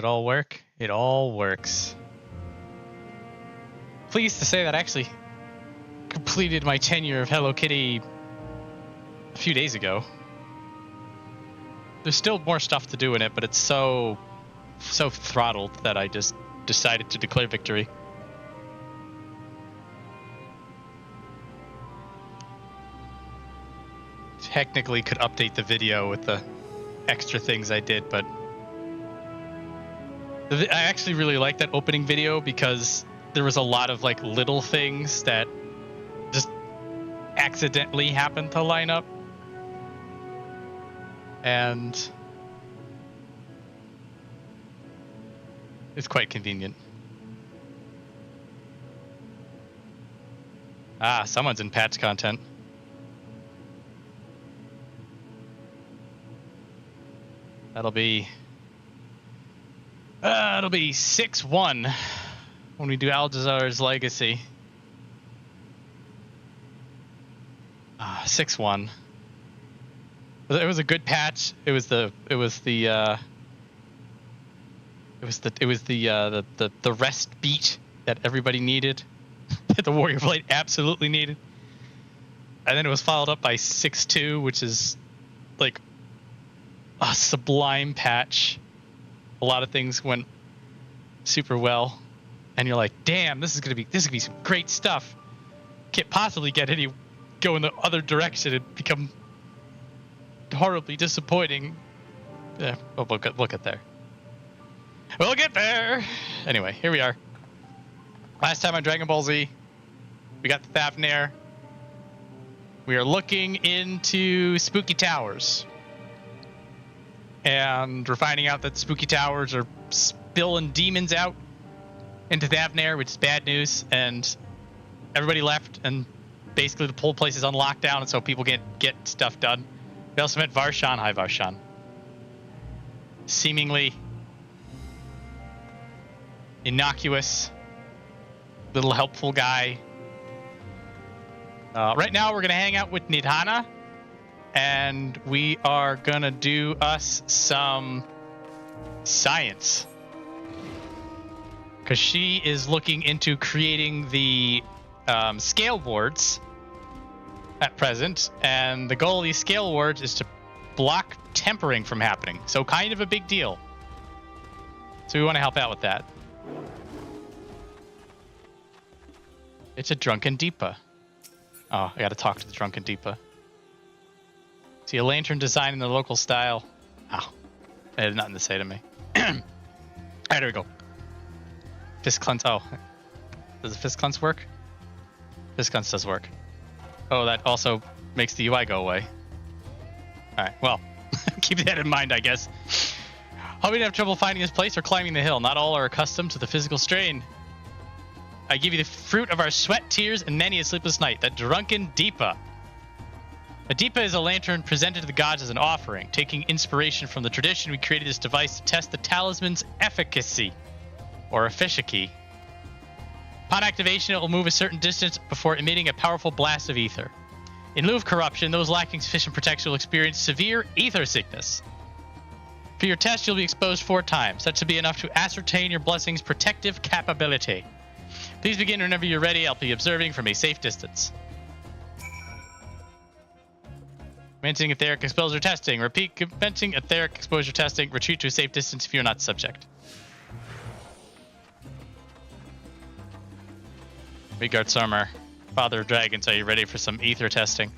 it all work? It all works. Pleased to say that I actually completed my tenure of Hello Kitty a few days ago. There's still more stuff to do in it, but it's so throttled that I just decided to declare victory. Technically could update the video with the extra things I did, but I actually really like that opening video because there was a lot of like little things that just accidentally happened to line up. And it's quite convenient. Ah, someone's in patch content. That'll be 6-1 when we do Aldazar's Legacy. 6-1. It was a good patch. It was the rest beat that everybody needed, that the Warrior Blade absolutely needed. And then it was followed up by 6-2, which is like a sublime patch. A lot of things went super well, and you're like, "Damn, this is gonna be some great stuff." Can't possibly go in the other direction and become horribly disappointing. Yeah, we'll get there. We'll get there. Anyway, here we are. Last time on Dragon Ball Z, we got the Fafnir. We are looking into Spooky Towers. And we're finding out that Spooky Towers are spilling demons out into Fafnir, which is bad news. And everybody left, and basically the whole place is on lockdown, and so people can't get stuff done. We also met Varshan. Hi, Varshan. Seemingly innocuous, little helpful guy. Right now, we're going to hang out with Nidhana, and we are going to do us some science. Because she is looking into creating the scale wards at present, and the goal of these scale wards is to block tempering from happening. So kind of a big deal. So we want to help out with that. It's a drunken Deepa. Oh, I gotta talk to the drunken Deepa. See a lantern design in the local style. Oh, it had nothing to say to me. Alright, here we go. Fist cleanse. Oh, does the fist cleanse work? Fist cleanse does work. Oh, that also makes the UI go away. Alright, well, keep that in mind, I guess. Hoping to have trouble finding this place or climbing the hill. Not all are accustomed to the physical strain. I give you the fruit of our sweat, tears, and many a sleepless night. That drunken Deepa. A Deepa is a lantern presented to the gods as an offering. Taking inspiration from the tradition, we created this device to test the talisman's efficacy, or efficacy. Upon activation, it will move a certain distance before emitting a powerful blast of ether. In lieu of corruption, those lacking sufficient protection will experience severe ether sickness. For your test, you'll be exposed 4 times. That should be enough to ascertain your blessing's protective capability. Please begin whenever you're ready. I'll be observing from a safe distance. Commencing etheric exposure testing. Repeat, commencing etheric exposure testing. Retreat to a safe distance if you're not subject. Regard Summer. Father of Dragons, are you ready for some ether testing?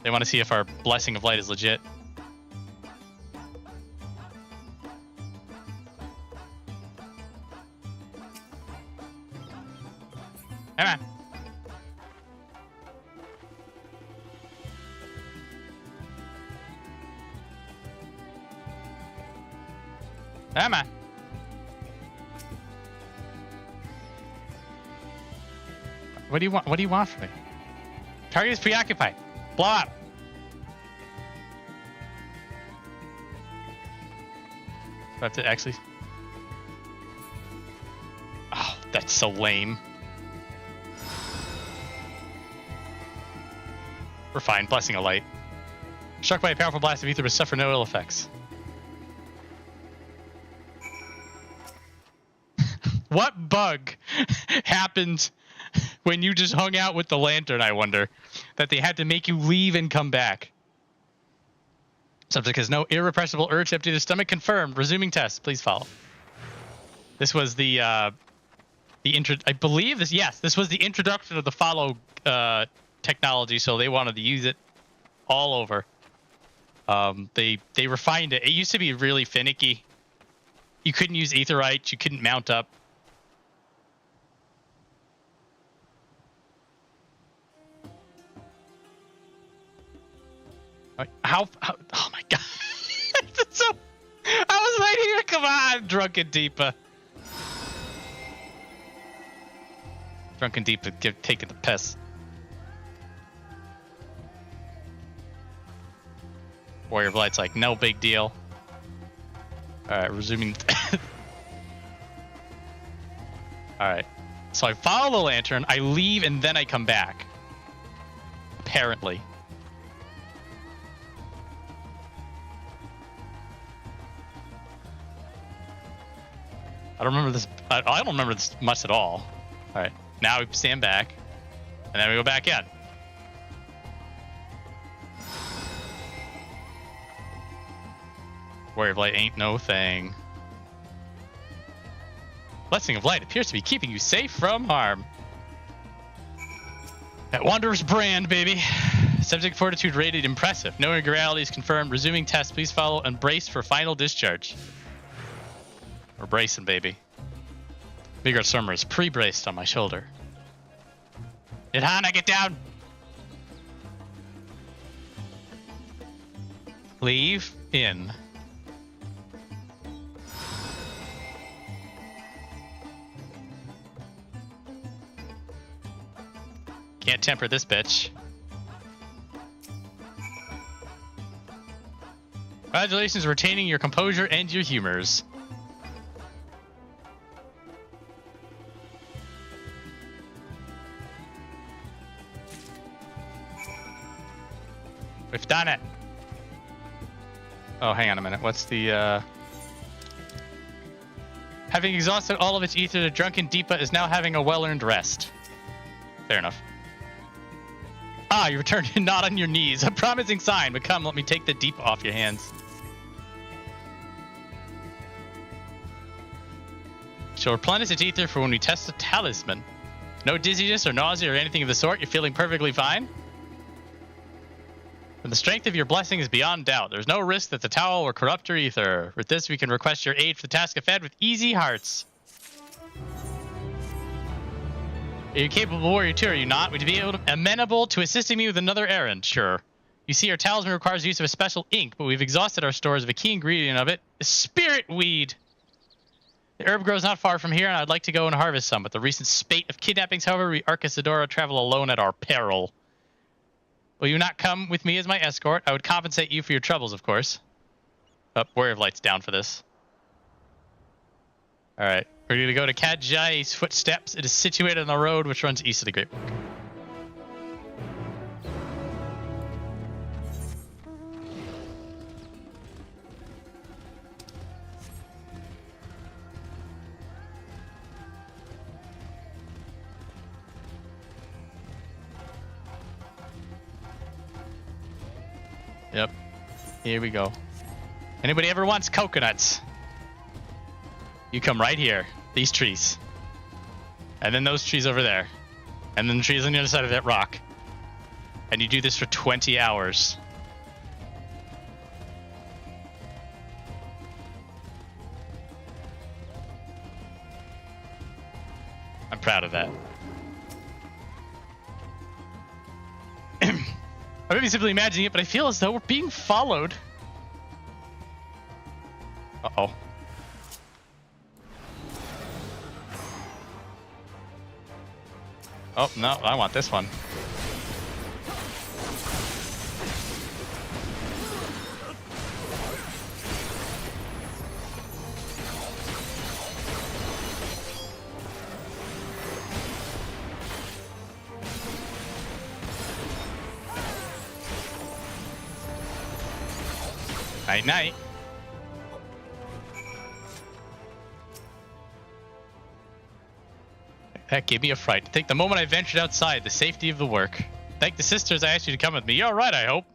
They want to see if our blessing of light is legit. Come on. Come on. What do you want? What do you want from me? Target is preoccupied. Blow up. Do I have to actually? Oh, that's so lame. We're fine. Blessing of light. Struck by a powerful blast of ether but suffer no ill effects. What bug happened when you just hung out with the lantern, I wonder? That they had to make you leave and come back. Subject has no irrepressible urge to empty the stomach. Confirmed. Resuming test. Please follow. This was I believe this. Yes, this was the introduction of the follow technology, so they wanted to use it all over. They refined it. It used to be really finicky. You couldn't use aetheryte. You couldn't mount up. How oh my god. So, I was right here. Come on, Drunken Deepa. Drunken Deepa taking the piss. Warrior of Light's like, no big deal. Alright, resuming. Alright. So I follow the lantern, I leave, and then I come back. Apparently. I don't remember this. I don't remember this much at all. All right, now we stand back, and then we go back in. Warrior of Light ain't no thing. Blessing of Light appears to be keeping you safe from harm. That Wanderer's brand, baby. Subject fortitude rated impressive. No irregularity is confirmed. Resuming test. Please follow and brace for final discharge. We're bracing, baby. Vigor Summer is pre-braced on my shoulder. Nidhana, get down! Leave in. Can't temper this bitch. Congratulations on retaining your composure and your humors. We've done it. Oh, hang on a minute. What's the, Having exhausted all of its ether, the Drunken Deepa is now having a well-earned rest. Fair enough. Ah, you returned not on your knees. A promising sign, but come, let me take the Deepa off your hands. She'll replenish its ether for when we test the talisman. No dizziness or nausea or anything of the sort. You're feeling perfectly fine? And the strength of your blessing is beyond doubt. There's no risk that the towel will corrupt your ether. With this, we can request your aid for the task of Fed with easy hearts. Are you capable warrior too, are you not? Would you be amenable to assisting me with another errand? Sure. You see, our talisman requires use of a special ink, but we've exhausted our stores of a key ingredient of it, spirit weed. The herb grows not far from here, and I'd like to go and harvest some. But the recent spate of kidnappings, however, we Arcasadora travel alone at our peril. Will you not come with me as my escort? I would compensate you for your troubles, of course. Oh, Warrior of Light's down for this. Alright. We're going to go to Kajai's footsteps. It is situated on the road which runs east of the Great Book. Yep. Here we go. Anybody ever wants coconuts? You come right here. These trees. And then those trees over there. And then the trees on the other side of that rock. And you do this for 20 hours. I'm proud of that. I may be simply imagining it, but I feel as though we're being followed. Uh-oh. Oh, no, I want this one. Night night. That gave me a fright. To think the moment I ventured outside, the safety of the work. Thank the sisters I asked you to come with me. You're right, I hope.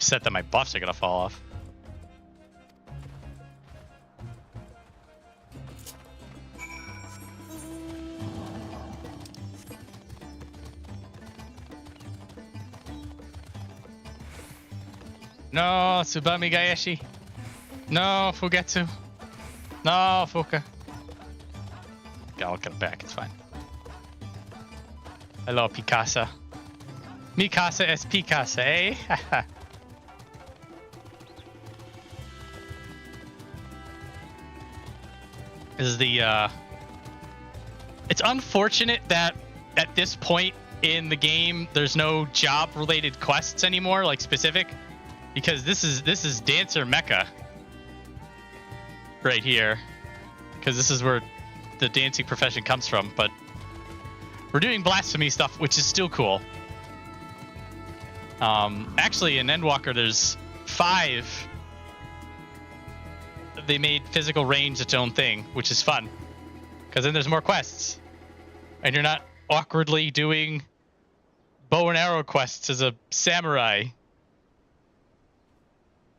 Set that my buffs are gonna fall off. No, Tsubami Gaeshi. No, Fugetsu. No, Fuka. Okay, I'll get it back. It's fine. Hello, Picasa. Mikasa es Picasa, eh? This is the, It's unfortunate that at this point in the game, there's no job-related quests anymore, like specific. Because this is Dancer Mecca right here, because this is where the dancing profession comes from. But we're doing blasphemy stuff, which is still cool. Actually, in Endwalker, there's 5. They made physical range its own thing, which is fun, because then there's more quests, and you're not awkwardly doing bow and arrow quests as a samurai.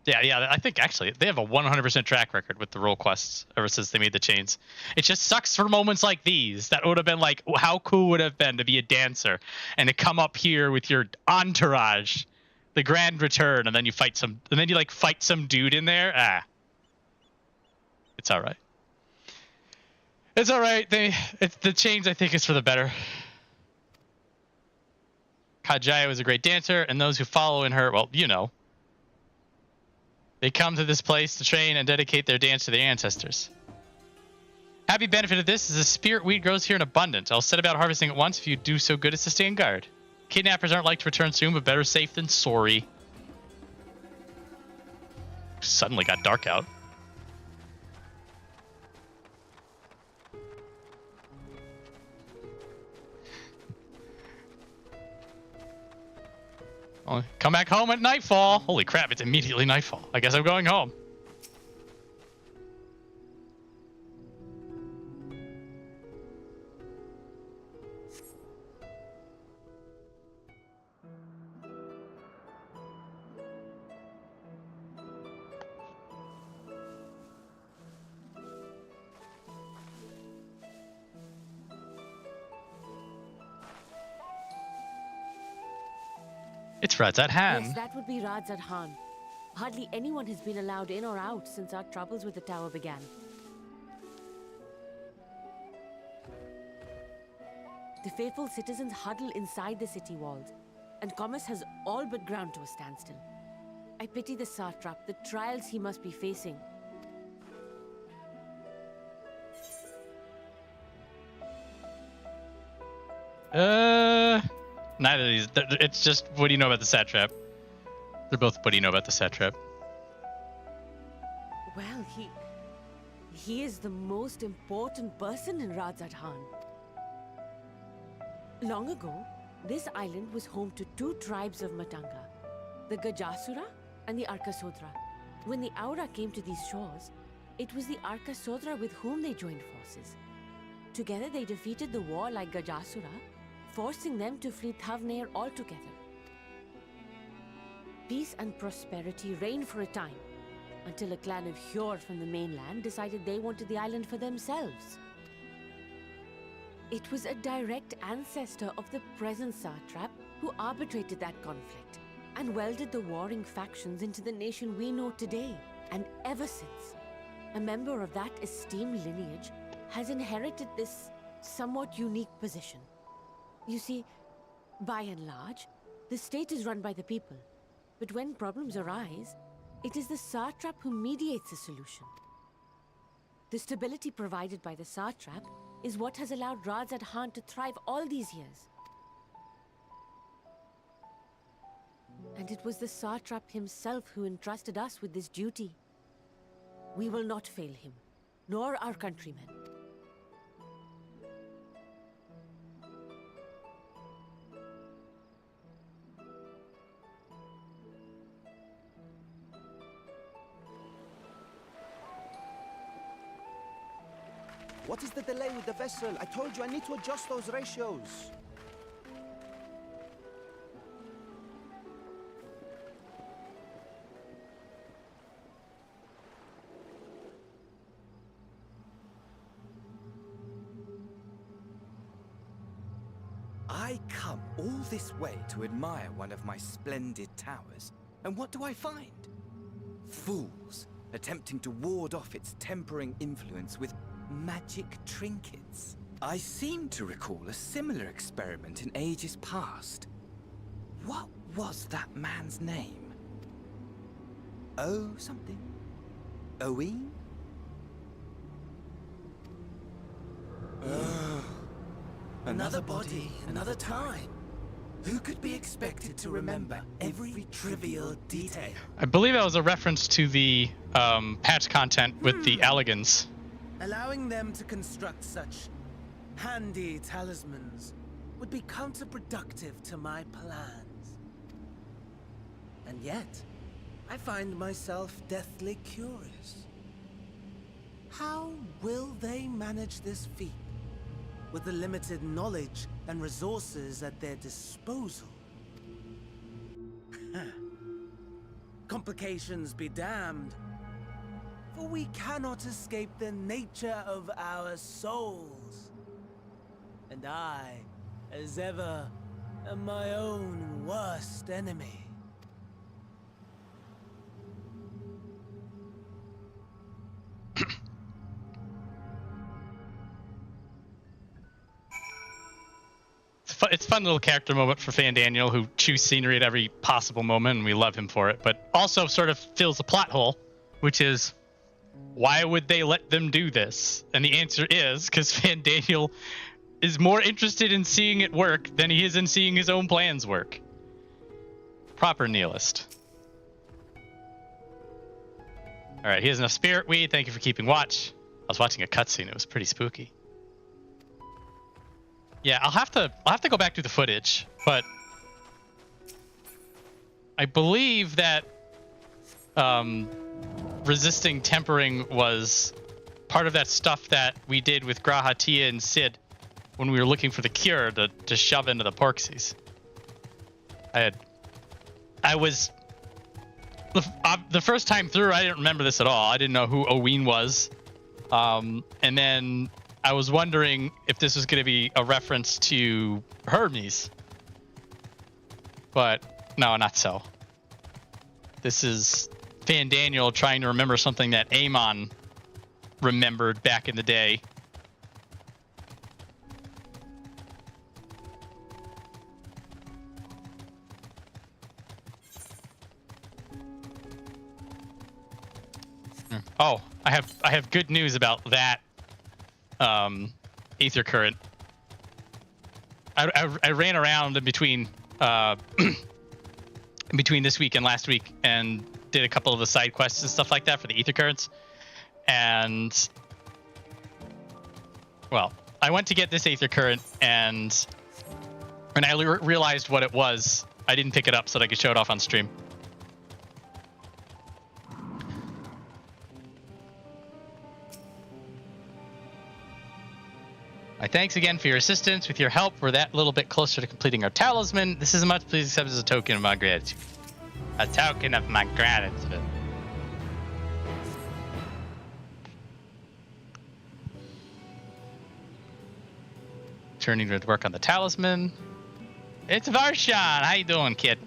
Yeah, I think actually they have a 100% track record with the role quests ever since they made the chains. It just sucks for moments like these. That would have been like, how cool would it have been to be a dancer and to come up here with your entourage, the grand return, and then you fight some dude in there. It's all right. It's all right. The change, I think, is for the better. Kajaya was a great dancer, and those who follow in her, well, you know. They come to this place to train and dedicate their dance to their ancestors. Happy benefit of this is the spirit weed grows here in abundance. I'll set about harvesting it once if you do so good as to stand guard. Kidnappers aren't like to return soon, but better safe than sorry. Suddenly got dark out. Come back home at nightfall. Holy crap, it's immediately nightfall. I guess I'm going home. It's Radz-at-Han. Yes, that would be Radz-at-Han. Hardly anyone has been allowed in or out since our troubles with the tower began. The faithful citizens huddle inside the city walls, and commerce has all but ground to a standstill. I pity the satrap, the trials he must be facing. Neither of these. It's just, what do you know about the satrap? They're both, what do you know about the satrap? Well, he is the most important person in Radz-at-Han. Long ago, this island was home to 2 tribes of Matanga, the Gajasura and the Arkasodra. When the Aura came to these shores, it was the Arkasodra with whom they joined forces. Together they defeated the warlike Gajasura, forcing them to flee Thavnair altogether. Peace and prosperity reigned for a time, until a clan of Hjor from the mainland decided they wanted the island for themselves. It was a direct ancestor of the present satrap who arbitrated that conflict and welded the warring factions into the nation we know today. And ever since, a member of that esteemed lineage has inherited this somewhat unique position. You see, by and large, the state is run by the people. But when problems arise, it is the satrap who mediates a solution. The stability provided by the satrap is what has allowed Radz-at-Han to thrive all these years. And it was the satrap himself who entrusted us with this duty. We will not fail him, nor our countrymen. What is the delay with the vessel? I told you I need to adjust those ratios. I come all this way to admire one of my splendid towers, and what do I find? Fools attempting to ward off its tempering influence with magic trinkets. I seem to recall a similar experiment in ages past. What was that man's name? Oh, something. Owen? Another body, another time. Who could be expected to remember every trivial detail? I believe that was a reference to the patch content with the elegans. Allowing them to construct such handy talismans would be counterproductive to my plans. And yet, I find myself deathly curious. How will they manage this feat with the limited knowledge and resources at their disposal? Complications be damned, for we cannot escape the nature of our souls. And I, as ever, am my own worst enemy. It's a fun little character moment for Fan Daniel, who chews scenery at every possible moment, and we love him for it, but also sort of fills a plot hole, which is, why would they let them do this? And the answer is, because Fan Daniel is more interested in seeing it work than he is in seeing his own plans work. Proper nihilist. Alright, he has enough spirit weed. Thank you for keeping watch. I was watching a cutscene. It was pretty spooky. Yeah, I'll have to go back to the footage, but I believe that resisting tempering was part of that stuff that we did with Graha, Tia, and Sid when we were looking for the cure to shove into the Porxies. I was the first time through, I didn't remember this at all. I didn't know who Owen was, and then I was wondering if this was going to be a reference to Hermes, but no, not so. This is Fan Daniel trying to remember something that Amon remembered back in the day. Oh, I have good news about that. Aether current. I ran around in between this week and last week and did a couple of the side quests and stuff like that for the Aether currents, and well, I went to get this Aether current, and when I realized what it was, I didn't pick it up so that I could show it off on stream. My thanks again for your assistance. With your help, we're that little bit closer to completing our talisman. This is much please accept as a token of my gratitude. A token of my gratitude. Turning to work on the talisman. It's Varshan. How you doing, kid?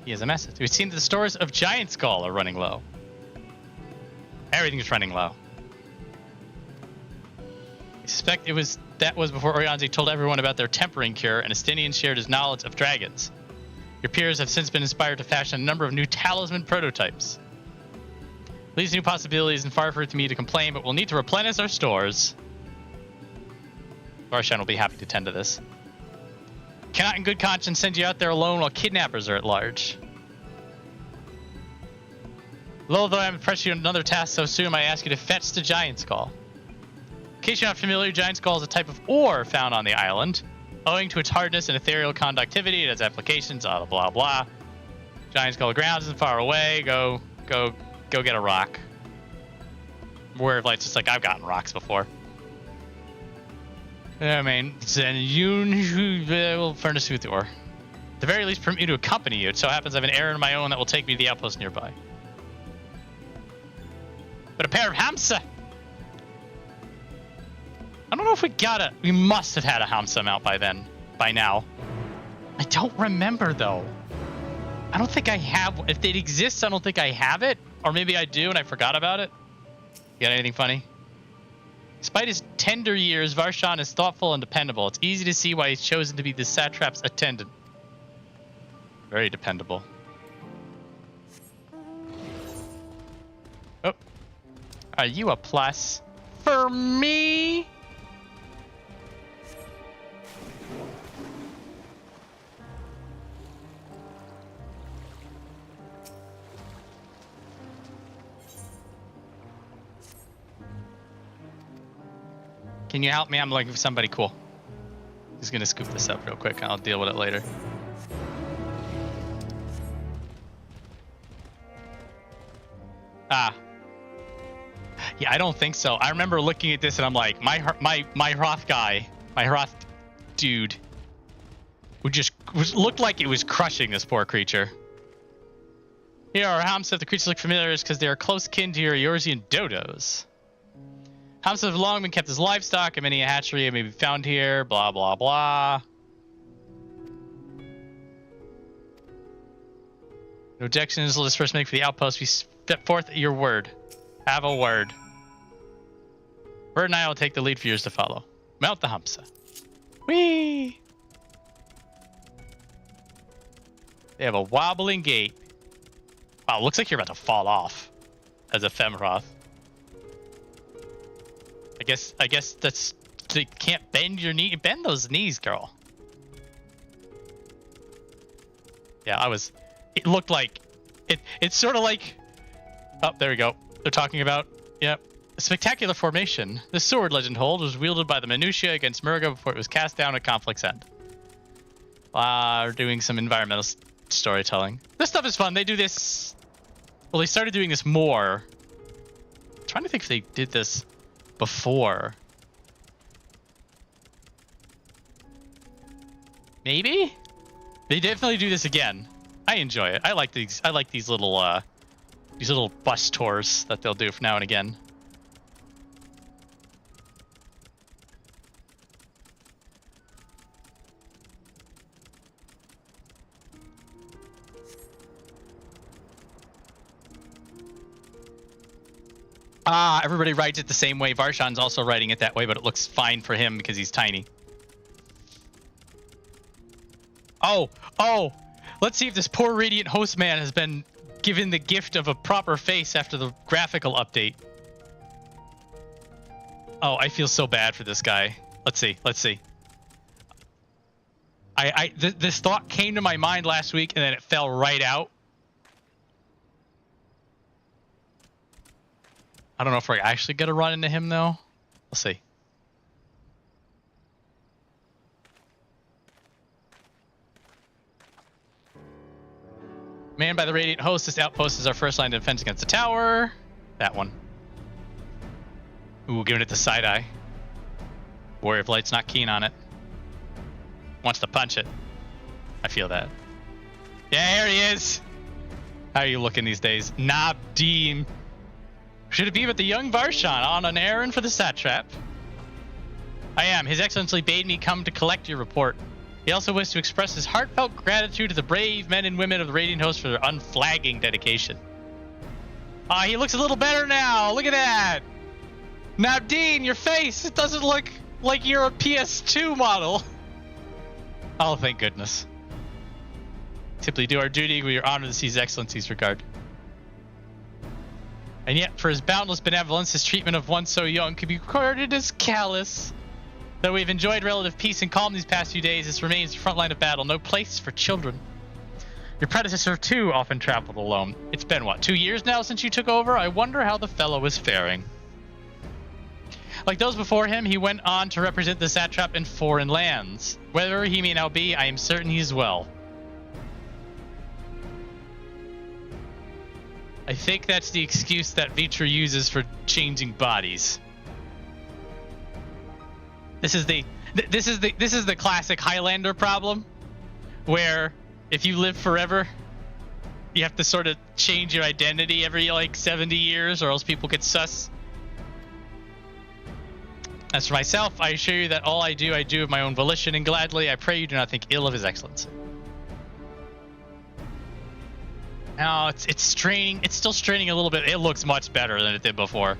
He has a message. We've seen that the stores of Giant Skull are running low. Everything's running low. I suspect that was before Orianzi told everyone about their tempering cure, and Estinian shared his knowledge of dragons. Your peers have since been inspired to fashion a number of new talisman prototypes. These new possibilities, and far for it to me to complain, but we'll need to replenish our stores. Varshan will be happy to tend to this. Cannot in good conscience send you out there alone while kidnappers are at large. Though I haven't pressed you on another task so soon, I ask you to fetch the Giant Skull. In case you're not familiar, Giant Skull is a type of ore found on the island. Owing to its hardness and ethereal conductivity, it has applications, blah, blah, blah. Giant Skull grounds isn't far away. Go get a rock. Warrior of Light's just like, I've gotten rocks before. I mean, then you will furnish you with ore. At the very least, permit me to accompany you. It so happens I have an errand of my own that will take me to the outpost nearby. But a pair of Hamsa! I don't know if we must have had a Hamsa mount by now. I don't remember, though. I don't think I have. If it exists, I don't think I have it. Or maybe I do and I forgot about it. You got anything funny? Despite his tender years, Varshan is thoughtful and dependable. It's easy to see why he's chosen to be the satrap's attendant. Very dependable. Oh. Are you a plus for me? Can you help me? I'm looking for somebody cool. Just gonna scoop this up real quick. I'll deal with it later. Ah. Yeah, I don't think so. I remember looking at this and I'm like, my Hroth guy, my Hroth dude, looked like it was crushing this poor creature. Here are Hamsa. If the creatures look familiar, is because they are close kin to your Eorzean dodos. Hamsa have long been kept as livestock, and many a hatchery may be found here. Blah blah blah. No objections will this first make for the outpost. We step forth at your word. Have a word. Bird and I will take the lead for yours to follow. Mount the Hamsa. Whee! They have a wobbling gait. Wow, looks like you're about to fall off as a Femroth. I guess that's, you can't bend your knee. Bend those knees, girl. Yeah, it looked like, it's sort of like, oh, there we go. They're talking about, yep. A spectacular formation. The sword, legend holds, was wielded by the Manusya against Murga before it was cast down at conflict's end. We're doing some environmental storytelling. This stuff is fun. They do this, well, they started doing this more. I'm trying to think if they did this before. Maybe? They definitely do this again. I enjoy it. I like these little bus tours that they'll do from now and again. Ah, everybody writes it the same way. Varshan's also writing it that way, but it looks fine for him because he's tiny. Oh, let's see if this poor Radiant Host man has been given the gift of a proper face after the graphical update. Oh, I feel so bad for this guy. Let's see. This thought came to my mind last week and then it fell right out. I don't know if we're actually going to run into him, though. We'll see. Manned by the Radiant Host, this outpost is our first line of defense against the tower. That one. Ooh, giving it the side eye. Warrior of Light's not keen on it. Wants to punch it. I feel that. Yeah, here he is. How are you looking these days? Nabdeen. Should it be but the young Varshan on an errand for the satrap? I am. His Excellency bade me come to collect your report. He also wished to express his heartfelt gratitude to the brave men and women of the Radiant Host for their unflagging dedication. Ah, he looks a little better now. Look at that. Nabdeen, your face. It doesn't look like you're a PS2 model. Oh, thank goodness. Simply do our duty. We are honored to see His Excellency's regard. And yet, for his boundless benevolence, his treatment of one so young could be recorded as callous. Though we've enjoyed relative peace and calm these past few days, this remains the front line of battle, no place for children. Your predecessor, too, often traveled alone. It's been, what, 2 years now since you took over? I wonder how the fellow is faring. Like those before him, he went on to represent the satrap in foreign lands. Wherever he may now be, I am certain he is well. I think that's the excuse that Vrtra uses for changing bodies. This is the classic Highlander problem, where if you live forever, you have to sort of change your identity every like 70 years, or else people get sus. As for myself, I assure you that all I do of my own volition and gladly. I pray you do not think ill of His Excellency. No, it's straining. It's still straining a little bit. It looks much better than it did before.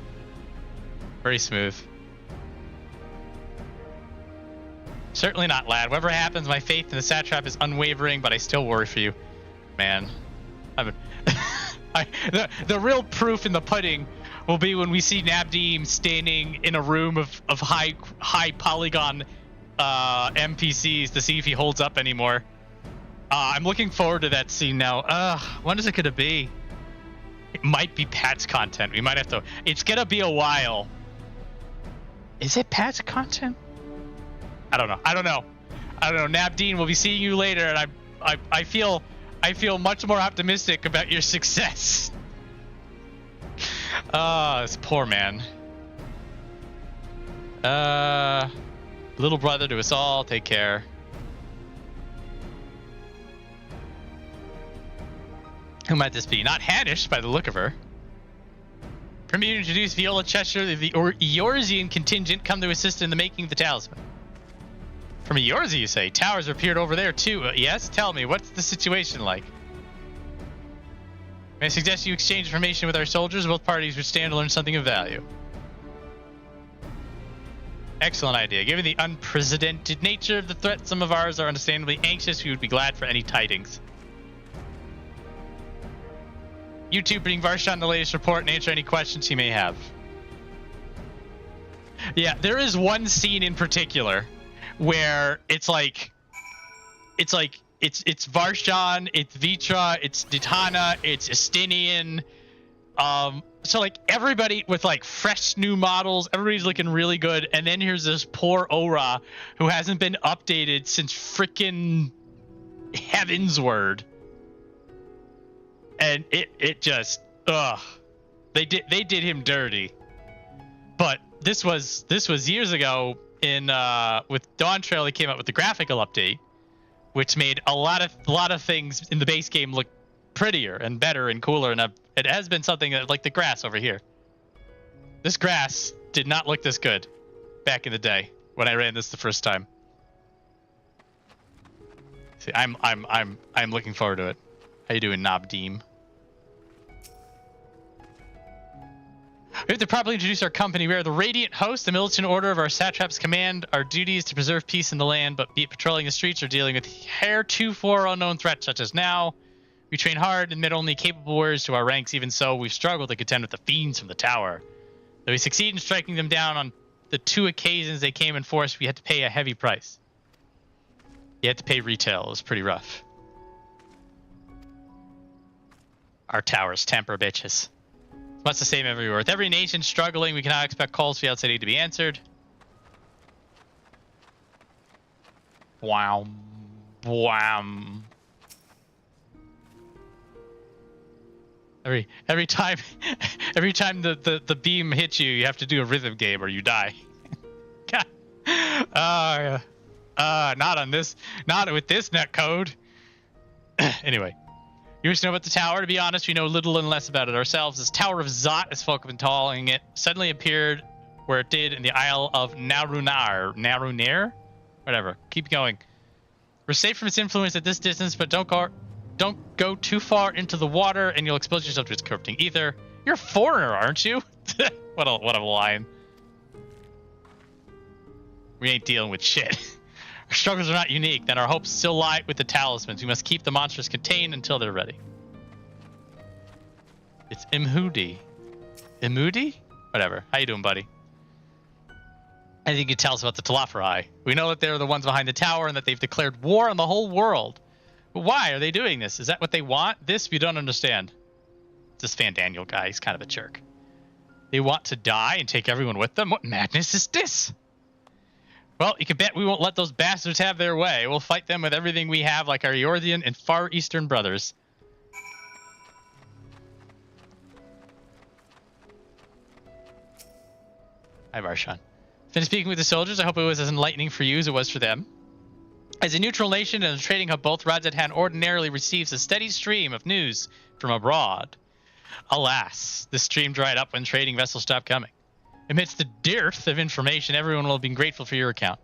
Very smooth. Certainly not, lad. Whatever happens, my faith in the satrap is unwavering, but I still worry for you. Man. The real proof in the pudding will be when we see Nabdim standing in a room of high polygon NPCs to see if he holds up anymore. I'm looking forward to that scene now. When is it gonna be? It might be patch content. We might have to. It's gonna be a while. Is it patch content? I don't know. Nabdeen, we'll be seeing you later, and I feel much more optimistic about your success. This poor man. Little brother to us all, take care. Who might this be? Not Hanish, by the look of her. Permit you to introduce Viola Cheshire, the Eorzean contingent, come to assist in the making of the talisman. From Eorzea, you say? Towers appeared over there, too. Yes? Tell me, what's the situation like? May I suggest you exchange information with our soldiers? Both parties would stand to learn something of value. Excellent idea. Given the unprecedented nature of the threat, some of ours are understandably anxious. We would be glad for any tidings. You two bring Varshan the latest report and answer any questions he may have. Yeah, there is one scene in particular where it's Varshan, it's Vrtra, it's Nidhana, it's Estinian. So like everybody with like fresh new models, everybody's looking really good, and then here's this poor Ora who hasn't been updated since frickin' Heaven's Word. And it just they did him dirty. But this was years ago in with Dawn Trail. They came out with the graphical update, which made a lot of things in the base game look prettier and better and cooler. And it has been something that, like the grass over here. This grass did not look this good back in the day when I ran this the first time. See, I'm looking forward to it. How you doing, Nabdim? We have to properly introduce our company. We are the Radiant Host, the militant order of our satrap's command. Our duty is to preserve peace in the land, but be it patrolling the streets or dealing with heretofore unknown threats such as now. We train hard and admit only capable warriors to our ranks. Even so, we've struggled to contend with the fiends from the tower. Though we succeed in striking them down on the 2 occasions they came in force, we had to pay a heavy price. You had to pay retail. It was pretty rough. Our towers temper bitches. It's much the same everywhere. With every nation struggling, we cannot expect calls for the outside aid to be answered. Wow. Wham. Every time the beam hits you, you have to do a rhythm game or you die. God. Not on this. Not with this netcode. Anyway. You wish to know about the tower? To be honest, we know little and less about it ourselves. This Tower of Zot, as folk have been calling it, suddenly appeared where it did in the Isle of Narunir? Whatever. Keep going. We're safe from its influence at this distance, but don't go too far into the water and you'll expose yourself to its corrupting ether. You're a foreigner, aren't you? What a line. We ain't dealing with shit. Our struggles are not unique, then our hopes still lie with the talismans. We must keep the monsters contained until they're ready. It's Imhudi. Imhudi? Whatever. How you doing, buddy? Anything you can tell us about the Telafari? We know that they're the ones behind the tower and that they've declared war on the whole world. But why are they doing this? Is that what they want? This we don't understand. This Van Daniel guy, he's kind of a jerk. They want to die and take everyone with them? What madness is this? Well, you can bet we won't let those bastards have their way. We'll fight them with everything we have, like our Eorzean and Far Eastern brothers. Hi, Varshan. Finished speaking with the soldiers. I hope it was as enlightening for you as it was for them. As a neutral nation and a trading hub, both Radz-at-Han ordinarily receives a steady stream of news from abroad. Alas, the stream dried up when trading vessels stopped coming. Amidst the dearth of information, everyone will have been grateful for your account.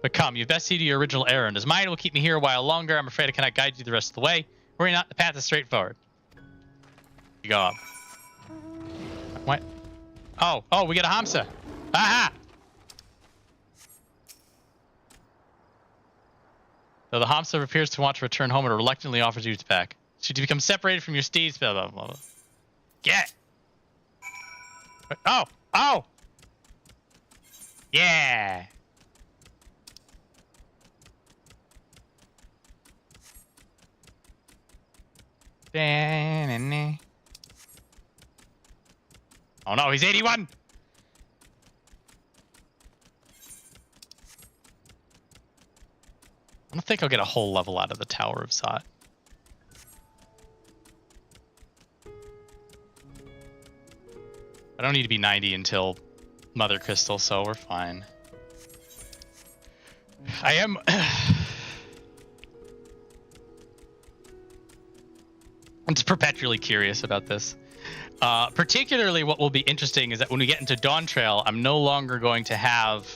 But come, you've best see to your original errand, as mine will keep me here a while longer. I'm afraid I cannot guide you the rest of the way. Worry not, the path is straightforward. You go up. What? Oh, we got a Hamsa. Aha! Though the Hamsa appears to want to return home, it reluctantly offers you its back. Should you become separated from your steeds, blah, blah, blah, blah. Get! Oh! Yeah! Oh no, he's 81! I don't think I'll get a whole level out of the Tower of Zot. I don't need to be 90 until Mother Crystal, so we're fine. I am... I'm just perpetually curious about this. Particularly what will be interesting is that when we get into Dawn Trail, I'm no longer going to have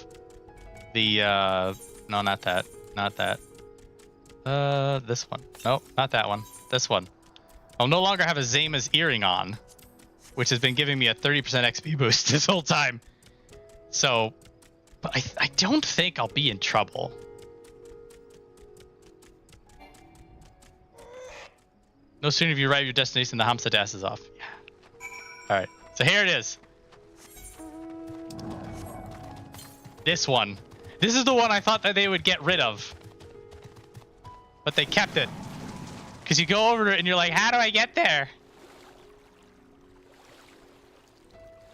the... no, not that. Not that. This one. Nope, not that one. This one. I'll no longer have a Zama's earring on, which has been giving me a 30% XP boost this whole time. So, but I don't think I'll be in trouble. No sooner have you arrived at your destination, the Hamsa dashes off. Yeah. Alright, so here it is. This one. This is the one I thought that they would get rid of. But they kept it. Because you go over to it and you're like, how do I get there?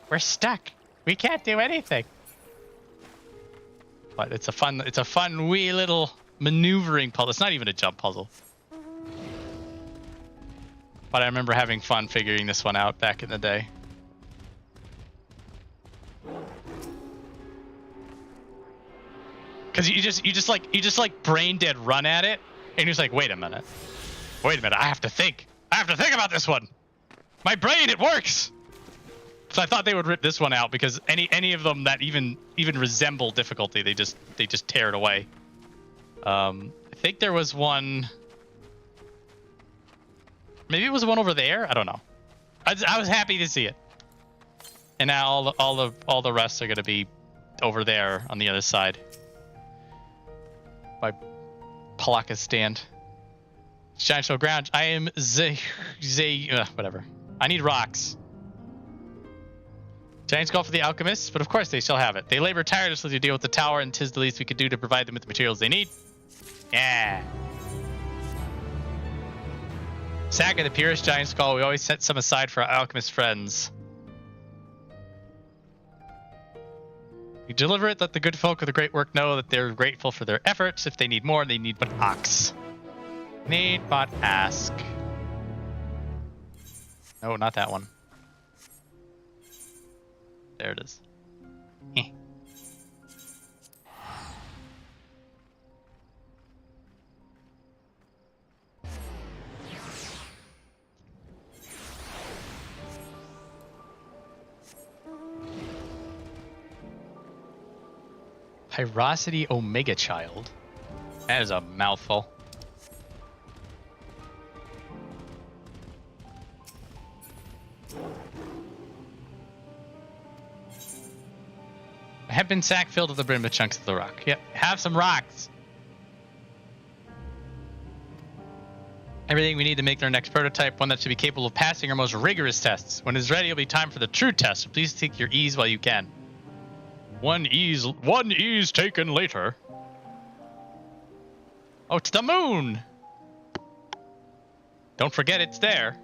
We're stuck. We can't do anything. But it's a fun wee little maneuvering puzzle. It's not even a jump puzzle. But I remember having fun figuring this one out back in the day. Cause you just like brain dead run at it, and you're just like, wait a minute, I have to think about this one. My brain, it works. So I thought they would rip this one out because any of them that even resemble difficulty, they just tear it away. I think there was one. Maybe it was one over there. I don't know. I was happy to see it. And now all the rest are gonna be over there on the other side. By Palaka's stand. Giant show ground. I am whatever. I need rocks. Giants call for the alchemists, but of course they shall have it. They labor tirelessly to deal with the tower, and 'tis the least we could do to provide them with the materials they need. Yeah. Saga, the purest giant skull. We always set some aside for our alchemist friends. You deliver it, let the good folk of the great work know that they're grateful for their efforts. If they need more, they need but ox. Need but ask. No, not that one. There it is. Pyrosity Omega Child. That is a mouthful. I have been sack filled to the brim with chunks of the rock. Yep, have some rocks. Everything we need to make our next prototype, one that should be capable of passing our most rigorous tests. When it's ready, it'll be time for the true test, so please take your ease while you can. One ease taken later. Oh, it's the moon! Don't forget it's there.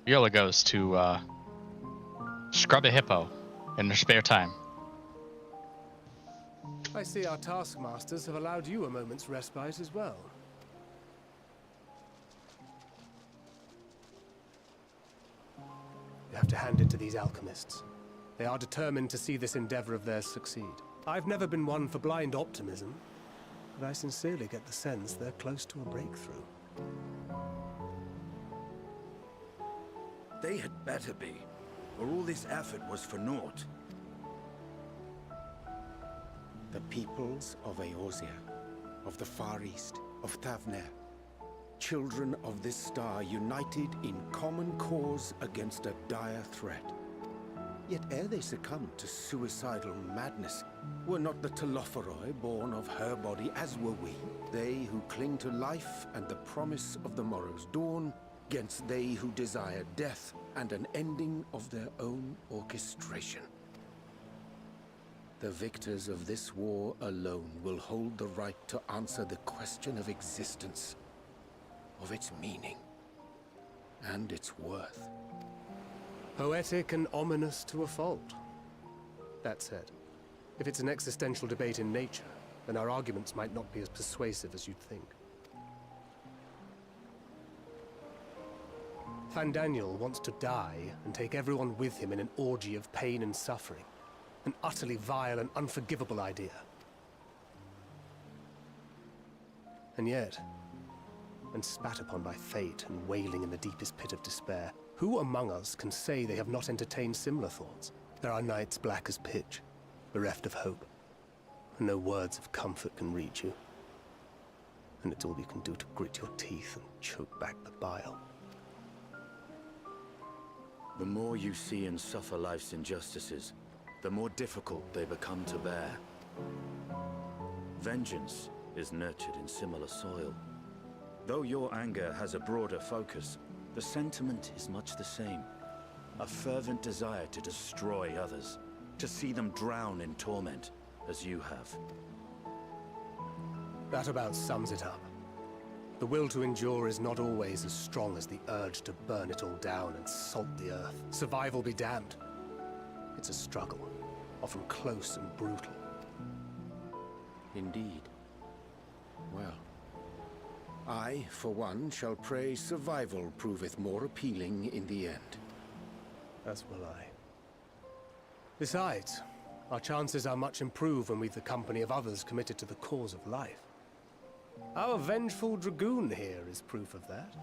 Viola goes to scrub a hippo in her spare time. I see our taskmasters have allowed you a moment's respite as well. You have to hand it to these alchemists. They are determined to see this endeavor of theirs succeed. I've never been one for blind optimism, but I sincerely get the sense they're close to a breakthrough. They had better be, or all this effort was for naught. The peoples of Eorzea, of the Far East, of Thavner, children of this star united in common cause against a dire threat. Yet ere they succumbed to suicidal madness, were not the Telophoroi born of her body as were we? They who cling to life and the promise of the morrow's dawn, against they who desire death and an ending of their own orchestration. The victors of this war alone will hold the right to answer the question of existence, of its meaning, and its worth. Poetic and ominous to a fault. That said, if it's an existential debate in nature, then our arguments might not be as persuasive as you'd think. Fandaniel wants to die and take everyone with him in an orgy of pain and suffering. An utterly vile and unforgivable idea. And yet, when spat upon by fate and wailing in the deepest pit of despair, who among us can say they have not entertained similar thoughts? There are nights black as pitch, bereft of hope, and no words of comfort can reach you. And it's all you can do to grit your teeth and choke back the bile. The more you see and suffer life's injustices, the more difficult they become to bear. Vengeance is nurtured in similar soil. Though your anger has a broader focus, the sentiment is much the same. A fervent desire to destroy others, to see them drown in torment, as you have. That about sums it up. The will to endure is not always as strong as the urge to burn it all down and salt the earth. Survival be damned. It's a struggle, often close and brutal. Indeed. Well, I, for one, shall pray survival proveth more appealing in the end. As will I. Besides, our chances are much improved when we've the company of others committed to the cause of life. Our vengeful dragoon here is proof of that.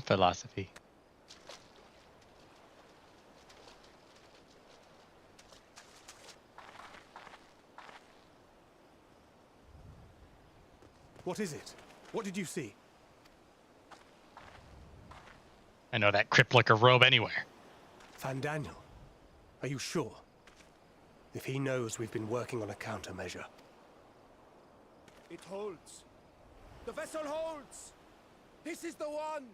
Philosophy. What is it? What did you see? I know that crypt like a robe anywhere. Fandaniel, are you sure? If he knows we've been working on a countermeasure. It holds. The vessel holds! This is the one!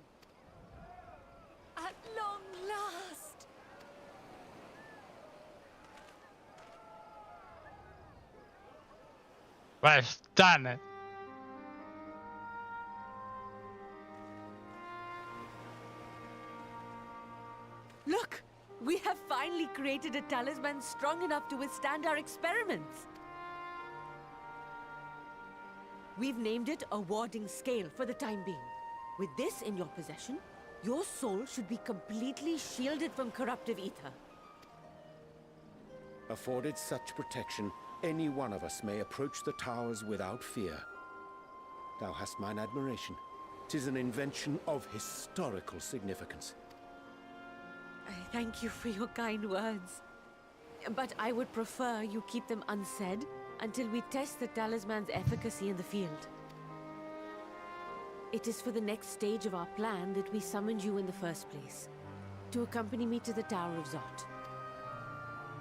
At long last! Well done. Look! We have finally created a talisman strong enough to withstand our experiments. We've named it a warding scale for the time being. With this in your possession, your soul should be completely shielded from corruptive ether. Afforded such protection, any one of us may approach the towers without fear. Thou hast mine admiration. 'Tis an invention of historical significance. I thank you for your kind words. But I would prefer you keep them unsaid until we test the talisman's efficacy in the field. It is for the next stage of our plan that we summoned you in the first place, to accompany me to the Tower of Zot.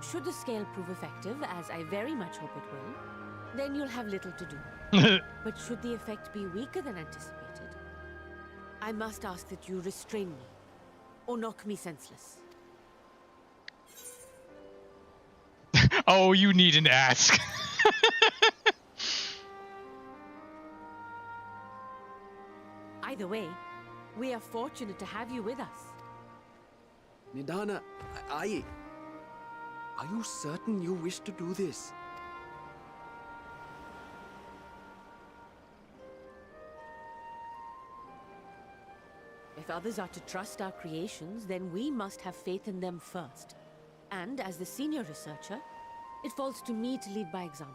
Should the scale prove effective, as I very much hope it will, then you'll have little to do. But should the effect be weaker than anticipated, I must ask that you restrain me, or knock me senseless. Oh, you needn't ask. the way, we are fortunate to have you with us. Nidhana, are you certain you wish to do this? If others are to trust our creations, then we must have faith in them first. And as the senior researcher, it falls to me to lead by example.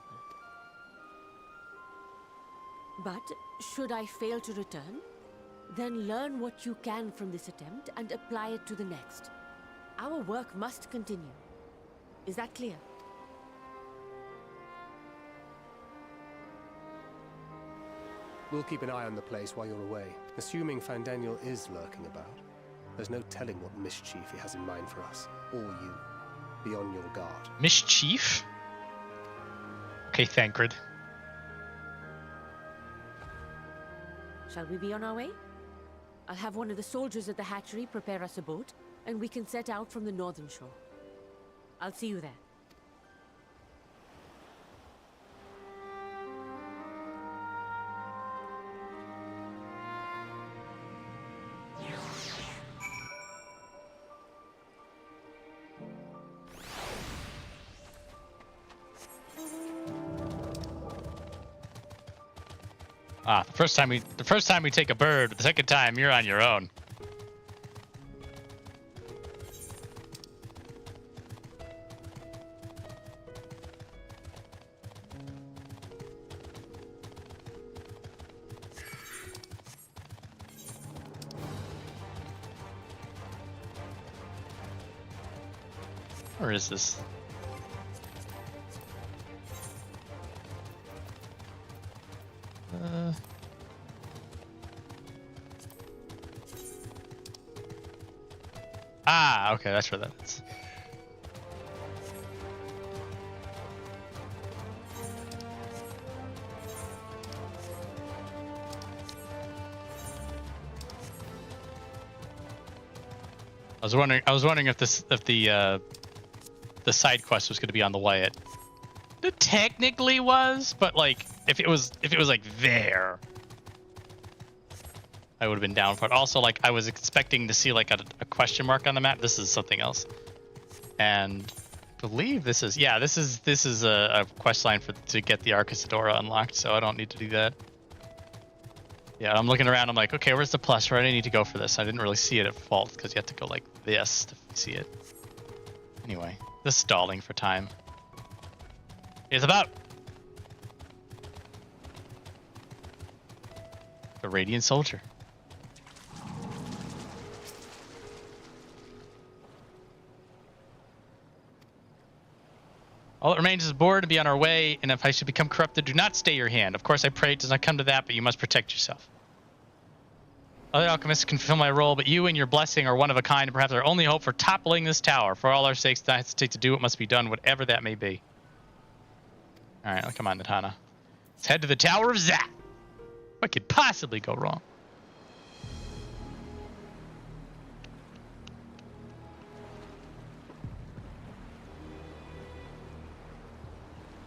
But should I fail to return, then learn what you can from this attempt and apply it to the next. Our work must continue. Is that clear? We'll keep an eye on the place while you're away. Assuming Fandaniel is lurking about, there's no telling what mischief he has in mind for us, or you. Be on your guard. Mischief? Okay, Thancred. Shall we be on our way? I'll have one of the soldiers at the hatchery prepare us a boat, and we can set out from the northern shore. I'll see you there. Ah, the first time we take a bird, the second time you're on your own. Where is this? Okay, that's where that is. I was wondering if the side quest was going to be on the way. It technically was, but like if it was like there, I would have been down for it. Also, like I was expecting to see like a question mark on the map. This is something else, and I believe this is a quest line to get the Arcasadora unlocked. So I don't need to do that. Yeah, I'm looking around. I'm like, okay, where's the plus? Where do I need to go for this? I didn't really see it at fault because you have to go like this to see it. Anyway, this stalling for time is about the Radiant Soldier. All that remains is board to be on our way, and if I should become corrupted, do not stay your hand. Of course, I pray it does not come to that, but you must protect yourself. Other alchemists can fulfill my role, but you and your blessing are one of a kind, and perhaps our only hope for toppling this tower. For all our sakes, do not hesitate to do what must be done, whatever that may be. All right, come on, Nidhana. Let's head to the Tower of Zot. What could possibly go wrong?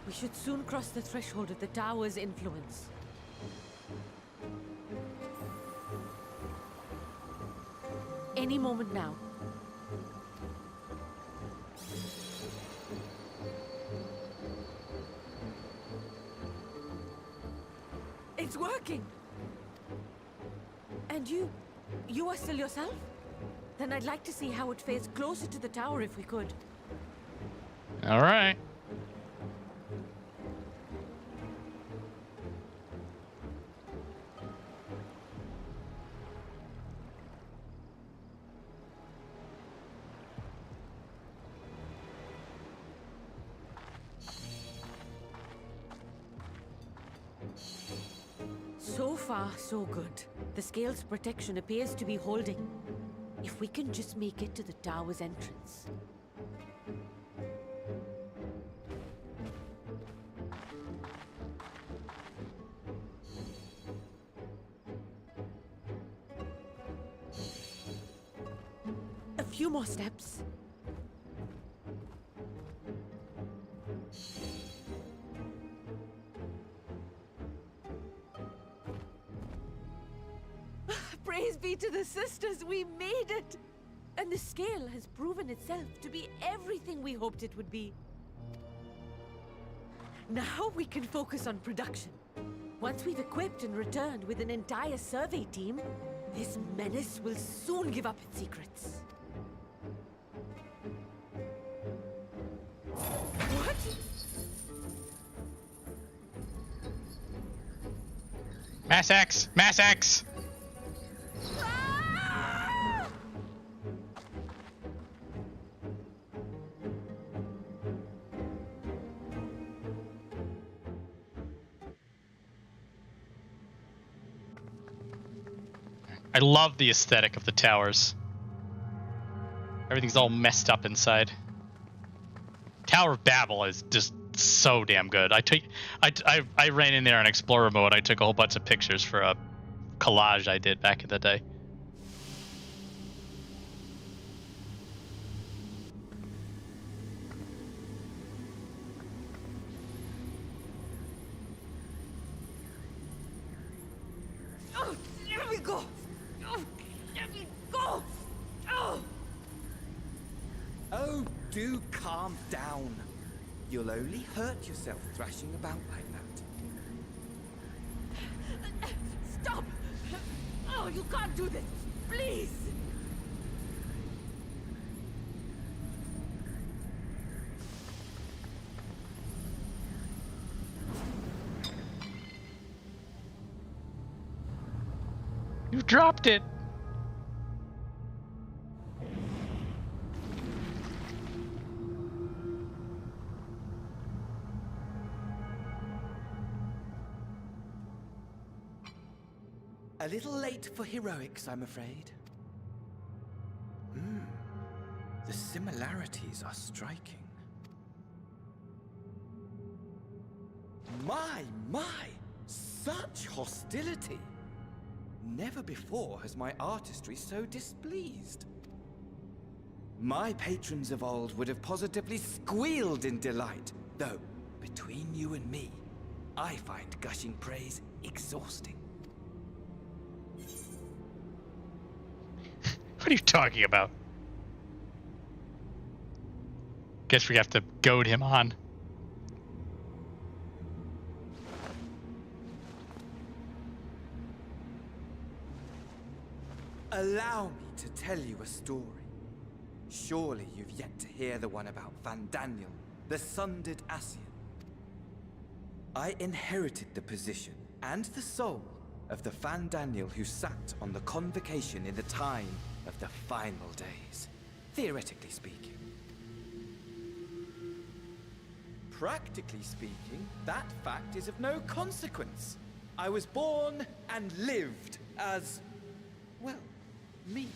We should soon cross the threshold of the tower's influence. Any moment now. It's working! And you are still yourself? Then I'd like to see how it fares closer to the tower if we could. All right. So far, so good. The scale's protection appears to be holding. If we can just make it to the tower's entrance. A few more steps. Praise be to the sisters, we made it! And the scale has proven itself to be everything we hoped it would be. Now we can focus on production. Once we've equipped and returned with an entire survey team, this menace will soon give up its secrets. What? Mass X! Mass X! Ah! I love the aesthetic of the towers. Everything's all messed up inside. Tower of Babel is just so damn good. I ran in there on Explorer mode. I took a whole bunch of pictures for a collage I did back in the day. Oh, let me go! Oh, let me go! Oh! Oh, do calm down. You'll only hurt yourself thrashing about like that. Stop! Oh, you can't do this! Please! You dropped it! A little late for heroics, I'm afraid. The similarities are striking. My! Such hostility! Never before has my artistry so displeased. My patrons of old would have positively squealed in delight, though, between you and me, I find gushing praise exhausting. What are you talking about? Guess we have to goad him on. Allow me to tell you a story. Surely you've yet to hear the one about Van Daniel, the sundered Ascian. I inherited the position and the soul of the Van Daniel who sat on the convocation in the time of the final days, theoretically speaking. Practically speaking, that fact is of no consequence. I was born and lived as, well, me.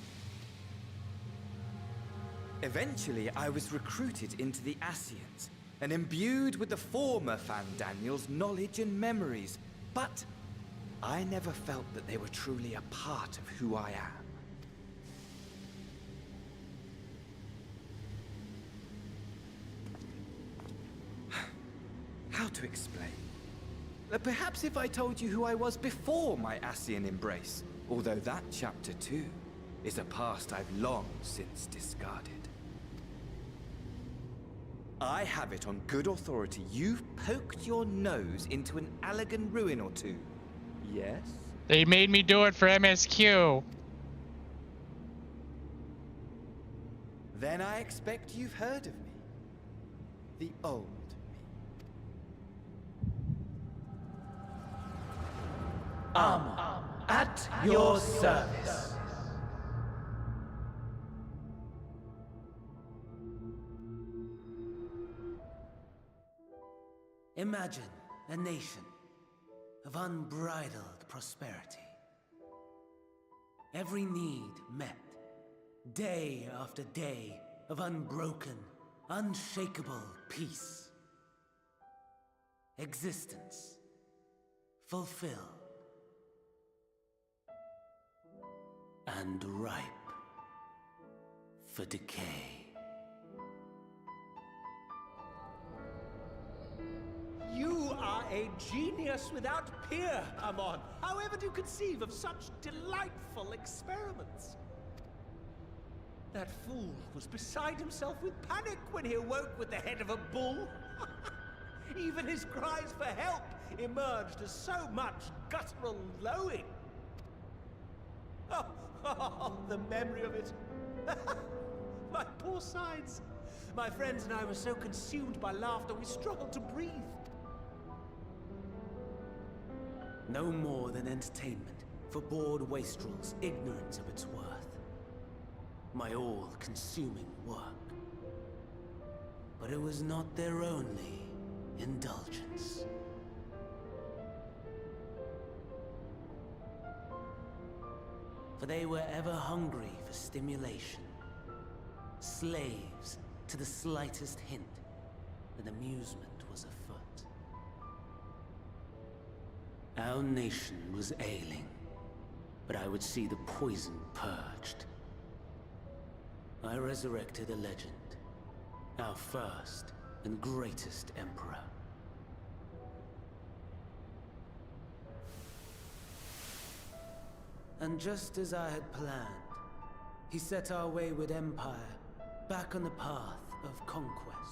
Eventually, I was recruited into the Ascians and imbued with the former Van Daniel's knowledge and memories, but I never felt that they were truly a part of who I am. How to explain? Perhaps if I told you who I was before my Ascian embrace, although that chapter too is a past I've long since discarded. I have it on good authority you've poked your nose into an Allegan ruin or two. Yes? They made me do it for MSQ. Then I expect you've heard of me. The old me. Amon, at your service. Imagine a nation of unbridled prosperity. Every need met, day after day of unbroken, unshakable peace. Existence fulfilled and ripe for decay. You are a genius without peer, Amon. However do you conceive of such delightful experiments? That fool was beside himself with panic when he awoke with the head of a bull. Even his cries for help emerged as so much guttural lowing. Oh, the memory of it. My poor sides. My friends and I were so consumed by laughter we struggled to breathe. No more than entertainment for bored wastrels ignorant of its worth. My all-consuming work. But it was not their only indulgence. For they were ever hungry for stimulation, slaves to the slightest hint that amusement was afoot. Our nation was ailing, but I would see the poison purged. I resurrected a legend, our first and greatest emperor. And just as I had planned, he set our wayward empire back on the path of conquest.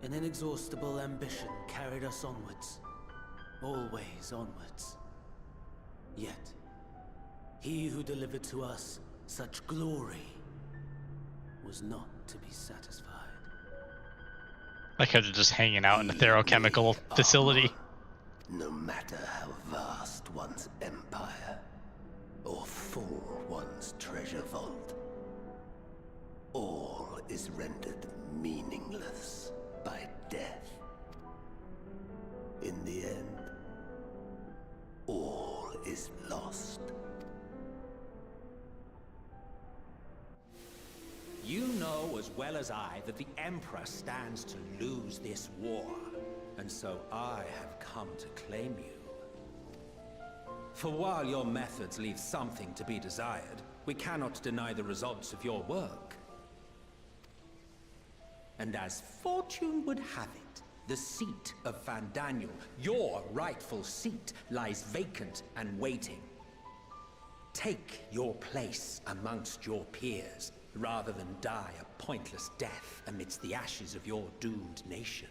An inexhaustible ambition carried us onwards, always onwards. Yet, he who delivered to us such glory was not to be satisfied. Like how they're just hanging out in a therochemical facility. No matter how vast one's empire, or full one's treasure vault, all is rendered meaningless by death. In the end, all is lost. You know as well as I that the Emperor stands to lose this war, and so I have come to claim you. For while your methods leave something to be desired, we cannot deny the results of your work. And as fortune would have it, the seat of Van Daniel, your rightful seat, lies vacant and waiting. Take your place amongst your peers, rather than die a pointless death amidst the ashes of your doomed nation.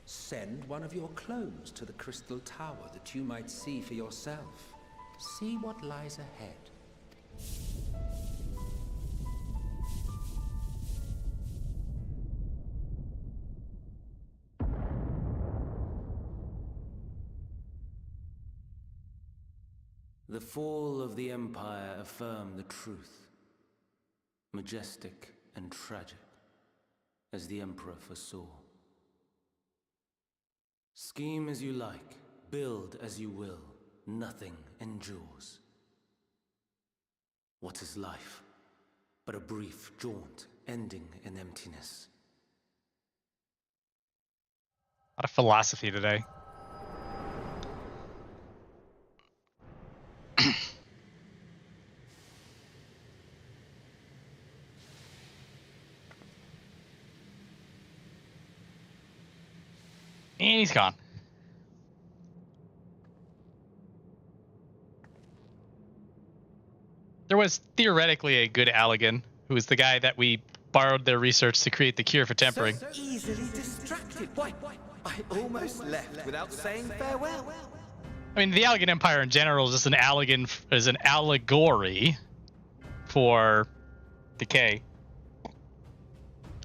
Send one of your clones to the Crystal Tower that you might see for yourself. See what lies ahead. The fall of the Empire affirmed the truth. Majestic and tragic, as the Emperor foresaw. Scheme as you like, build as you will, nothing endures. What is life but a brief jaunt ending in emptiness? A lot of philosophy today. And he's gone. There was theoretically a good Allegan, who was the guy that we borrowed their research to create the cure for tempering. So easily distracted. Why, I almost left without saying farewell. I mean, the Allegan Empire in general is just an Allegan, is an allegory for decay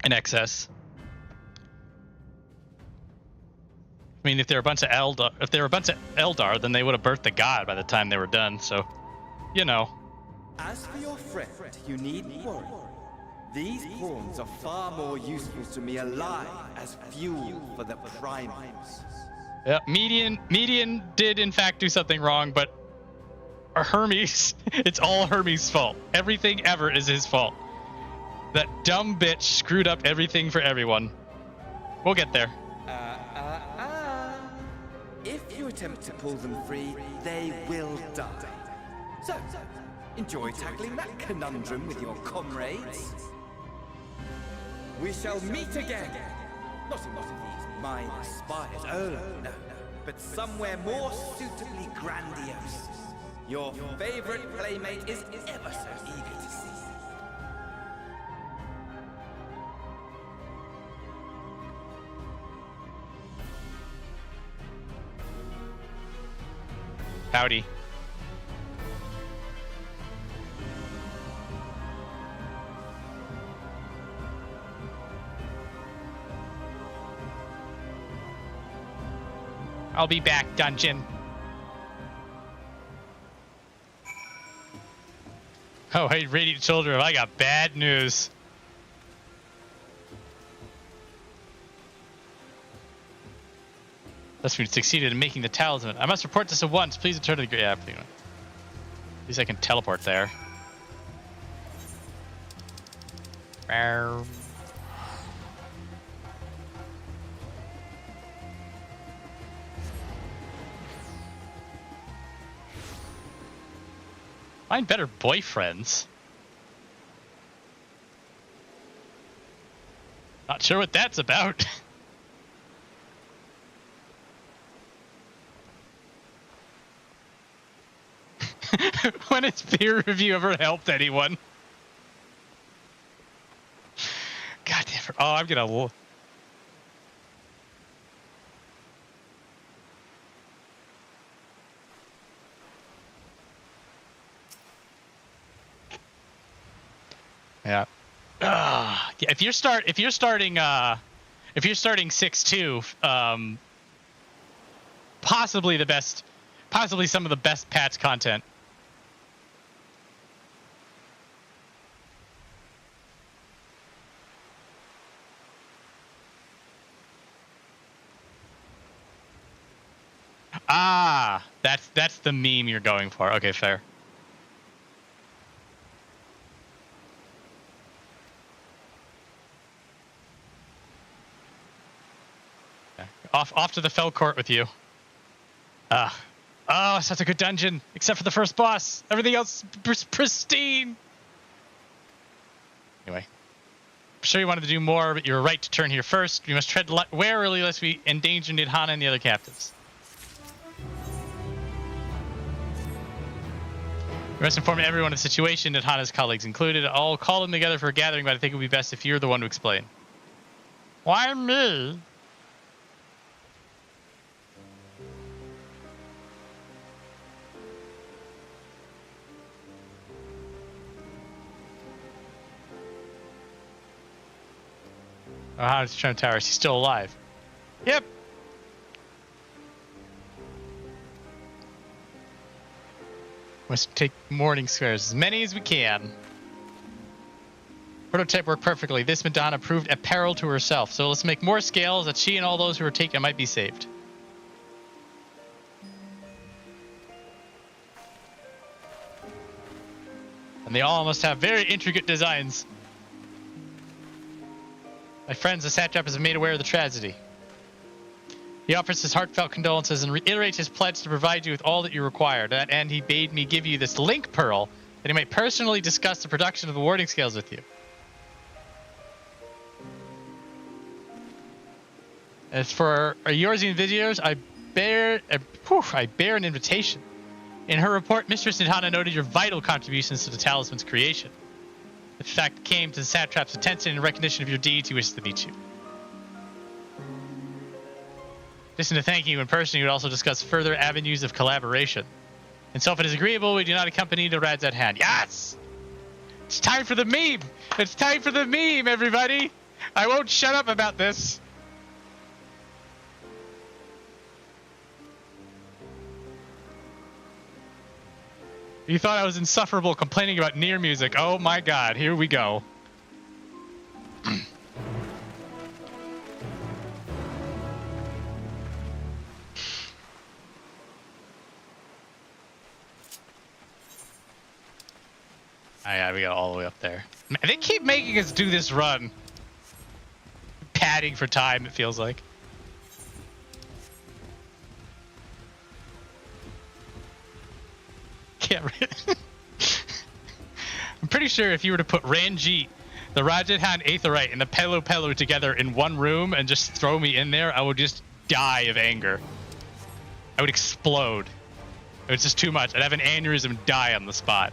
and excess. I mean, if they're a bunch of Eldar, then they would have birthed the god by the time they were done. So, you know. As for your friend, you needn't worry. These pawns are far more useful to me alive as fuel for the primates. Yeah, Median did in fact do something wrong, but Hermes, it's all Hermes' fault. Everything ever is his fault. That dumb bitch screwed up everything for everyone. We'll get there. If you attempt to pull them free, they will die. So, enjoy tackling that conundrum with your comrades. We shall meet again Not in one of these minor spires, oh no, but somewhere more suitably grandiose. Your favorite playmate is ever so eager to see. Howdy. I'll be back, dungeon. Oh, hey, Radiant Children, I got bad news. Thus we succeeded in making the talisman. I must report this at once. Please return to the... Yeah, at least I can teleport there. Find better boyfriends. Not sure what that's about. When has peer review ever helped anyone? God damn it. Oh, I'm gonna... Yeah. Yeah. If you're starting 6.2, possibly some of the best patch content. Ah, that's the meme you're going for. Okay, fair. Off to the fell court with you. Oh, such a good dungeon, except for the first boss. Everything else pristine. Anyway, I'm sure you wanted to do more, but you were right to turn here first. We must tread warily lest we endanger Nidhana and the other captives. We must inform everyone of the situation, Nidhana's colleagues included. I'll call them together for a gathering, but I think it would be best if you're the one to explain. Why me? Oh, how's Trem Towers? He's still alive. Yep. Must take morning squares, as many as we can. Prototype worked perfectly. This Madonna proved a peril to herself, so let's make more scales that she and all those who are taken might be saved. And they all must have very intricate designs. My friends, the satrap is made aware of the tragedy. He offers his heartfelt condolences and reiterates his pledge to provide you with all that you require. To that end, he bade me give you this link pearl that he might personally discuss the production of the warding scales with you. As for our Eorzean videos, I bear an invitation. In her report, Mistress Nidhana noted your vital contributions to the talisman's creation. The fact came to the satrap's attention in recognition of your deeds. He wishes to meet you. Listen to thanking you in person, you would also discuss further avenues of collaboration. And so if it is agreeable, we do not accompany the Radz-at-Han. Yes! It's time for the meme! It's time for the meme, everybody! I won't shut up about this! You thought I was insufferable complaining about Nier music. Oh my god, here we go. Yeah, we got all the way up there. Man, they keep making us do this run. Padding for time, it feels like. I'm pretty sure if you were to put Ranjit the Radz-at-Han aetheryte and the Pelu together in one room and just throw me in there, I would just die of anger. I would explode. It was just too much. I'd have an aneurysm and die on the spot.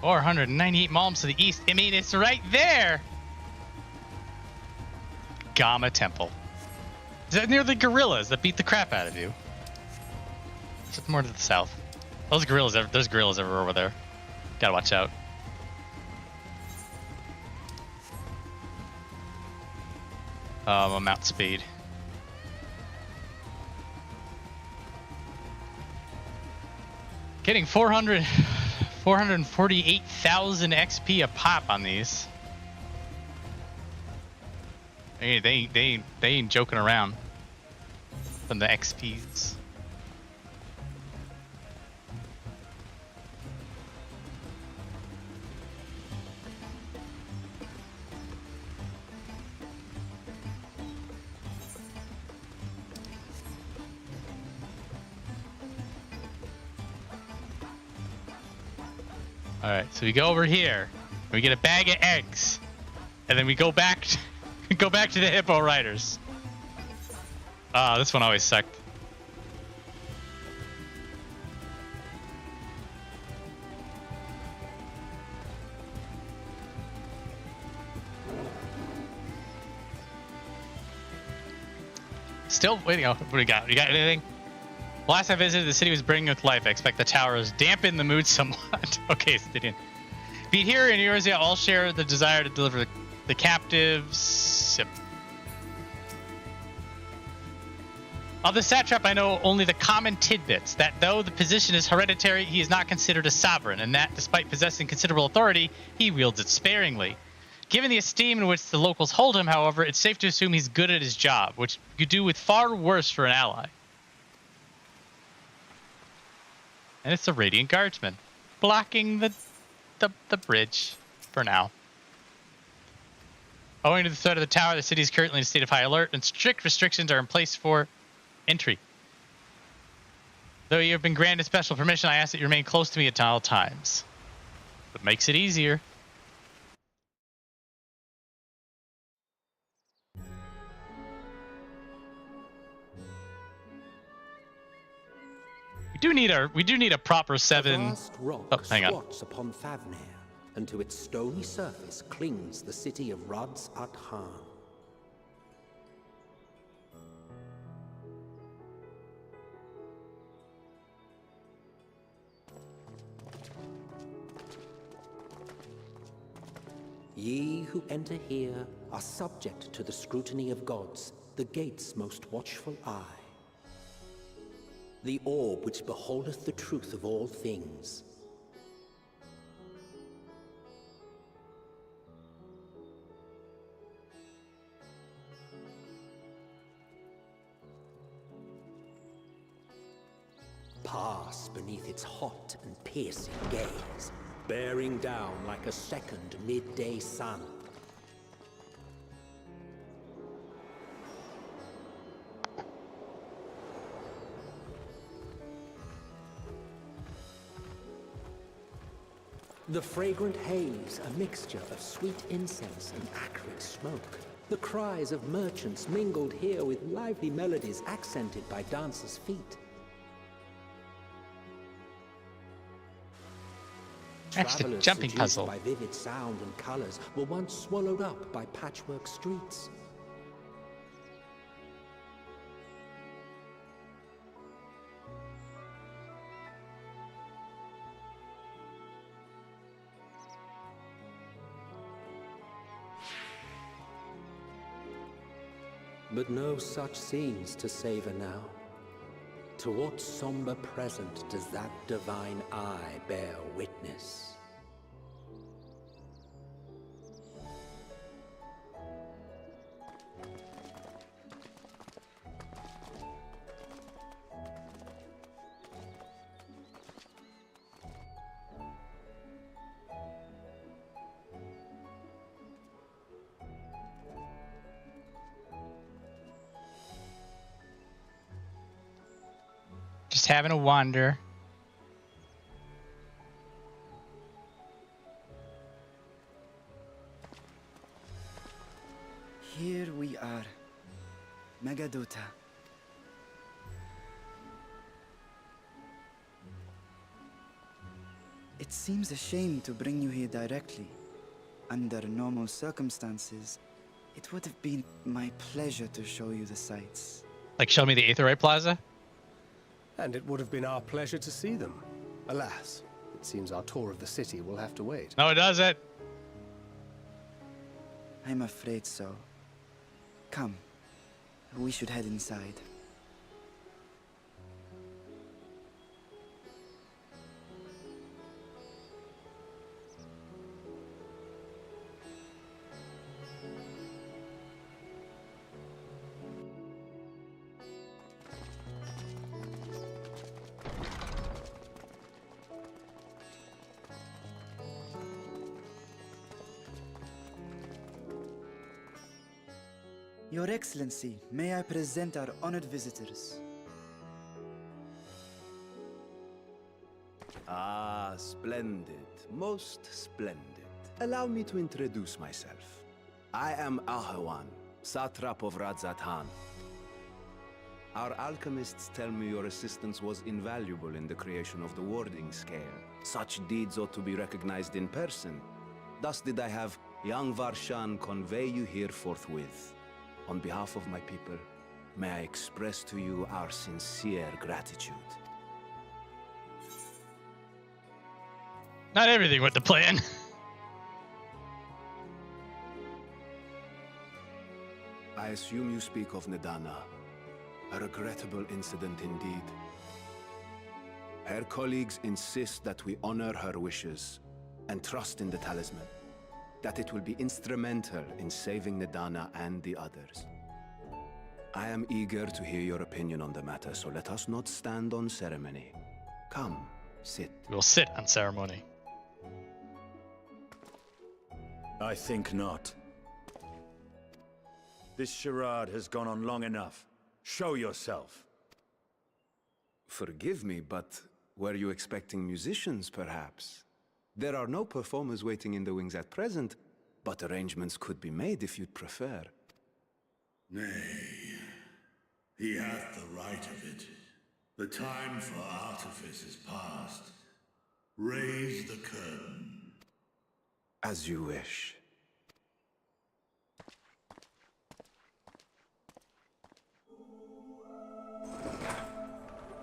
$498 malms to the east. I mean, it's right there. Gamma Temple. Is that near the gorillas that beat the crap out of you? Is it more to the south? There's gorillas everywhere over there. Gotta watch out. Mount speed. Getting 448,000 XP a pop on these. They ain't joking around from the XPs. All right, so we go over here. We get a bag of eggs, and then we go back. Go back to the hippo riders. Ah, this one always sucked. Still waiting. What do we got? You got anything? Last I visited, the city was brimming with life. I expect the towers dampen the mood somewhat. Okay, Stidian. Be here in Eorzea, all share the desire to deliver the captives. Yep. Of the satrap, I know only the common tidbits, that though the position is hereditary, he is not considered a sovereign, and that, despite possessing considerable authority, he wields it sparingly. Given the esteem in which the locals hold him, however, it's safe to assume he's good at his job, which you could do with far worse for an ally. And it's the Radiant Guardsman, blocking the bridge for now. Owing to the threat of the tower, the city is currently in a state of high alert, and strict restrictions are in place for entry. Though you have been granted special permission, I ask that you remain close to me at all times. It makes it easier. We do need a proper 7. A vast rock hang on. squats upon Thavner, and to its stony surface clings the city of Radz-at-Han. Ye who enter here are subject to the scrutiny of gods, the gate's most watchful eye. The orb which beholdeth the truth of all things. Pass beneath its hot and piercing gaze, bearing down like a second midday sun. The fragrant haze, a mixture of sweet incense and acrid smoke. The cries of merchants mingled here with lively melodies accented by dancers' feet. That's the Travelers jumping seduced puzzle. by vivid sound and colors were once swallowed up by patchwork streets. But no such scenes to savor now. To what somber present does that divine eye bear witness? Just having a wander. Here we are. Megadota. It seems a shame to bring you here directly. Under normal circumstances, it would have been my pleasure to show you the sights. Like, show me the Aetheryte Plaza? And it would have been our pleasure to see them. Alas, it seems our tour of the city will have to wait. No, it doesn't. I'm afraid so. Come, we should head inside. Your Excellency, may I present our honored visitors? Ah, splendid. Most splendid. Allow me to introduce myself. I am Ahawan, satrap of Radz-at-Han. Our alchemists tell me your assistance was invaluable in the creation of the warding scale. Such deeds ought to be recognized in person. Thus did I have young Varshan convey you here forthwith. On behalf of my people, may I express to you our sincere gratitude. Not everything went to plan. I assume you speak of Nidhana. A regrettable incident indeed. Her colleagues insist that we honor her wishes and trust in the talisman, that it will be instrumental in saving Nidhana and the others. I am eager to hear your opinion on the matter, so let us not stand on ceremony. Come, sit. We'll sit on ceremony. I think not. This charade has gone on long enough. Show yourself. Forgive me, but were you expecting musicians, perhaps? There are no performers waiting in the wings at present, but arrangements could be made if you'd prefer. Nay, he hath the right of it. The time for artifice is past. Raise the curtain. As you wish.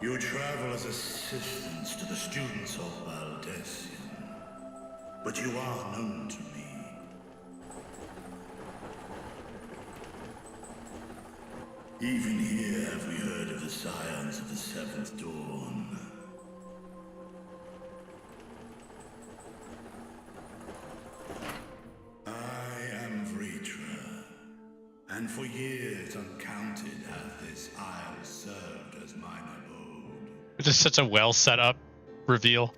You travel as assistants to the students of Valdesian, but you are known to me. Even here have we heard of the scions of the Seventh Dawn. I am Vrtra, and for years uncounted hath this isle served as mine abode. It's just such a well set up reveal.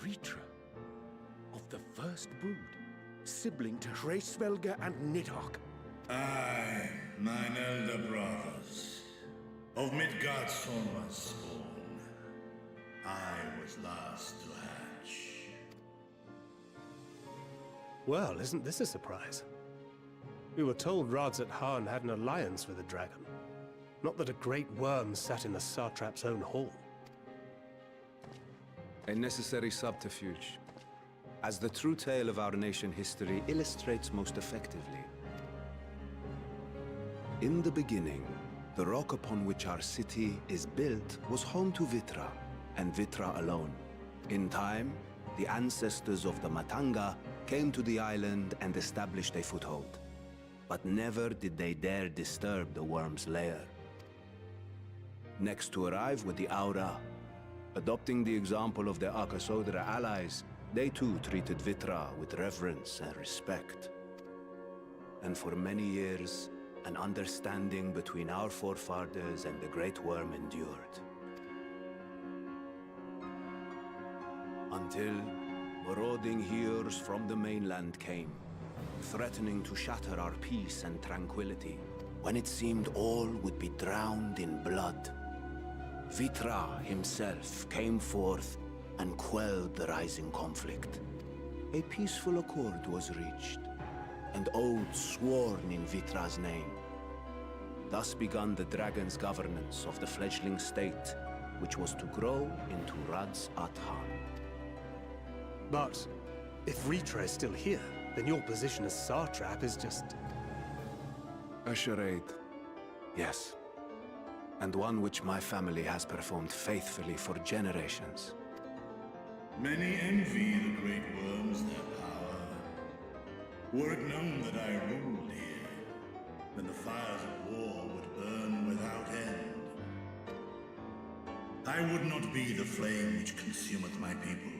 Vrtra, of the first brood, sibling to Hraesvelga and Nidhogg. Aye, mine elder brothers, of Midgard's spawn, I was last to hatch. Well, isn't this a surprise? We were told Radz-at-Han had an alliance with the dragon. Not that a great worm sat in the satrap's own hall. A necessary subterfuge, as the true tale of our nation history illustrates most effectively. In the beginning, the rock upon which our city is built was home to Vrtra, and Vrtra alone. In time, the ancestors of the Matanga came to the island and established a foothold. But never did they dare disturb the worm's lair. Next to arrive were the Aura. Adopting the example of their Akasodra allies, they too treated Vrtra with reverence and respect. And for many years, an understanding between our forefathers and the Great Worm endured. Until marauding heroes from the mainland came, threatening to shatter our peace and tranquility, when it seemed all would be drowned in blood. Vrtra himself came forth and quelled the rising conflict. A peaceful accord was reached, and oaths sworn in Vrtra's name. Thus began the dragon's governance of the fledgling state, which was to grow into Radz-at-Han. But if Vrtra is still here, then your position as satrap is just... A charade. Yes. And one which my family has performed faithfully for generations. Many envy the great worms their power. Were it known that I ruled here, then the fires of war would burn without end. I would not be the flame which consumeth my people.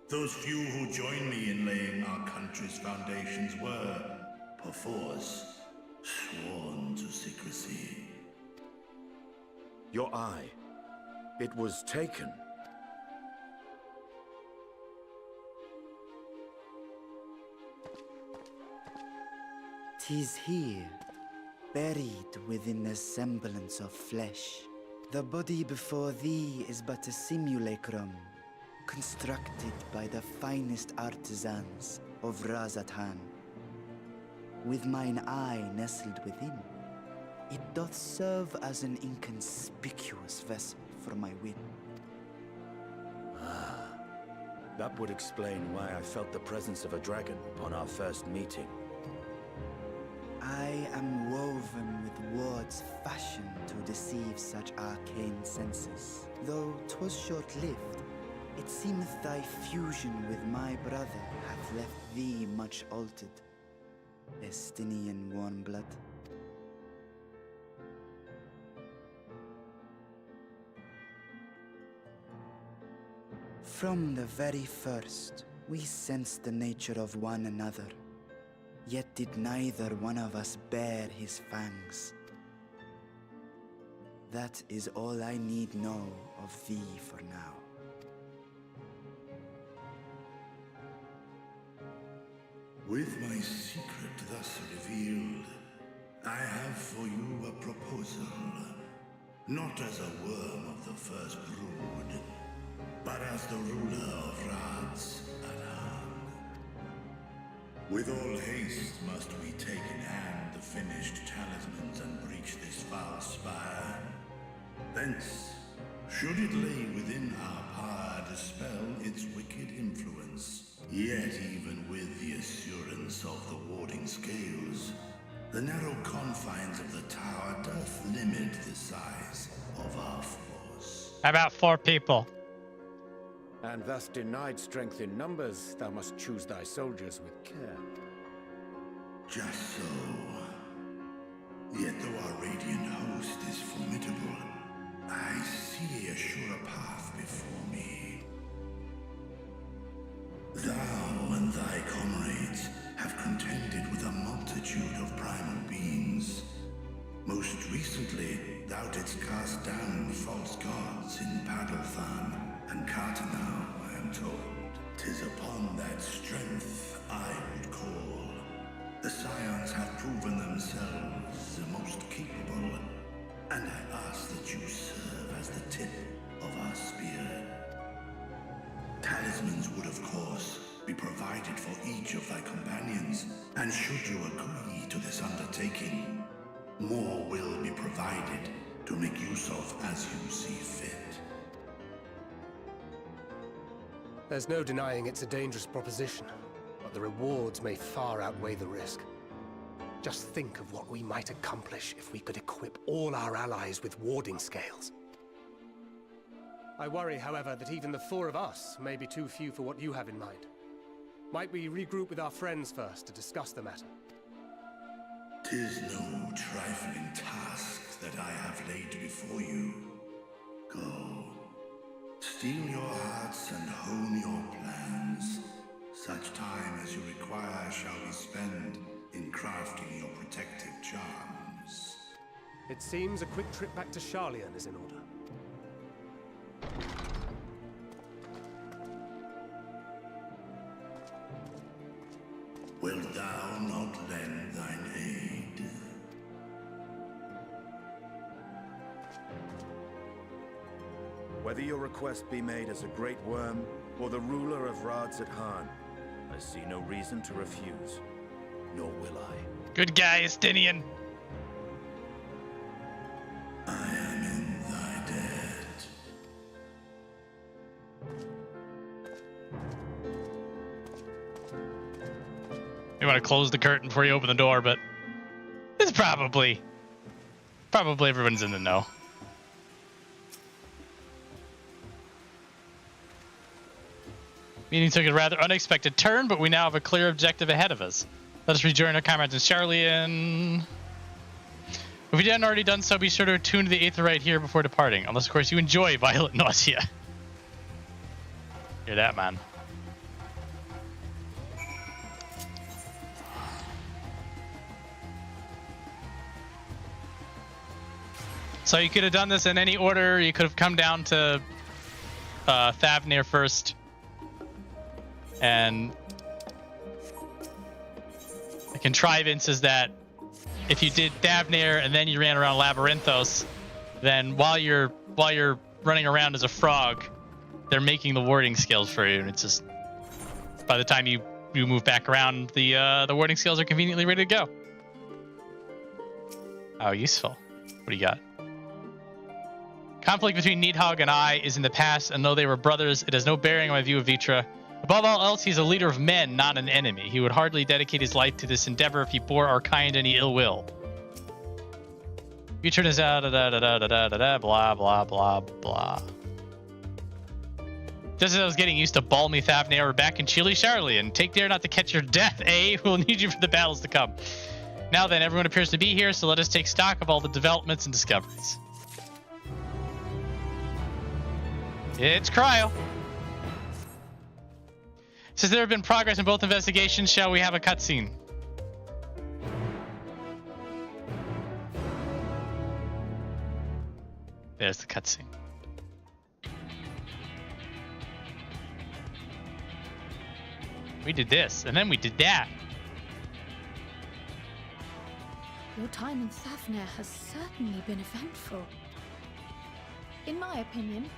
Those few who join me in laying our country's foundations were, perforce, sworn to secrecy. Your eye. It was taken. "'Tis here, buried within the semblance of flesh. The body before thee is but a simulacrum, constructed by the finest artisans of Radz-at-Han. With mine eye nestled within, it doth serve as an inconspicuous vessel for my wit." That would explain why I felt the presence of a dragon upon our first meeting. I am woven with words fashioned to deceive such arcane senses. Though 'twas short-lived, it seemeth thy fusion with my brother hath left thee much altered, Estinian warm blood. From the very first, we sensed the nature of one another, yet did neither one of us bare his fangs. That is all I need know of thee for now. With my secret thus revealed, I have for you a proposal. Not as a worm of the first brood, but as the ruler of Radz-at-Han. With all haste must we take in hand the finished talismans and breach this foul spire. Thence, should it lay within our power, dispel its wicked influence. Yet even with the assurance of the warding scales, the narrow confines of the tower doth limit the size of our force. About 4 people. And thus denied strength in numbers, thou must choose thy soldiers with care. Just so. Yet though our radiant host is formidable, I see a surer path before me. Thou and thy comrades have contended with a multitude of primal beings. Most recently, thou didst cast down false gods in Padalthan and Cartanau, I am told. 'Tis upon that strength I would call. The Scions have proven themselves the most capable, and I ask that you serve as the tip of our spear. Talismans would, of course, be provided for each of thy companions, and should you agree to this undertaking, more will be provided to make use of as you see fit. There's no denying it's a dangerous proposition, but the rewards may far outweigh the risk. Just think of what we might accomplish if we could equip all our allies with warding scales. I worry, however, that even the 4 of us may be too few for what you have in mind. Might we regroup with our friends first to discuss the matter? 'Tis no trifling task that I have laid before you. Go. Steel your hearts and hone your plans. Such time as you require shall be spent in crafting your protective charms. It seems a quick trip back to Sharlayan is in order. Wilt thou not lend thine aid? Whether your request be made as a great worm or the ruler of Radz-at-Han, I see no reason to refuse, nor will I. Good guy, Estinian. I am in thy debt. You want to close the curtain before you open the door, but it's probably everyone's in the know. Meeting took a rather unexpected turn, but we now have a clear objective ahead of us. Let us rejoin our comrades in Charlian. If you hadn't already done so, be sure to attune to the aetheryte here before departing. Unless, of course, you enjoy violent nausea. Hear that, man. So you could have done this in any order. You could have come down to Thavnir first. And the contrivance is that if you did Thavnir and then you ran around Labyrinthos, then while you're running around as a frog, they're making the warding skills for you, and it's just by the time you move back around, the warding skills are conveniently ready to go. How useful. What do you got? Conflict between Nidhogg and I is in the past, and though they were brothers, it has no bearing on my view of Vrtra. Above all else, he's a leader of men, not an enemy. He would hardly dedicate his life to this endeavor if he bore our kind any ill will. Vrtra is out, blah, blah, blah, blah. Just as I was getting used to balmy Thavnir, we're back in chilly Charlian. Take care not to catch your death, eh? We'll need you for the battles to come. Now then, everyone appears to be here, so let us take stock of all the developments and discoveries. It's Cryo. Since there have been progress in both investigations, shall we have a cutscene? There's the cutscene. We did this, and then we did that. Your time in Thavnir has certainly been eventful. In my opinion,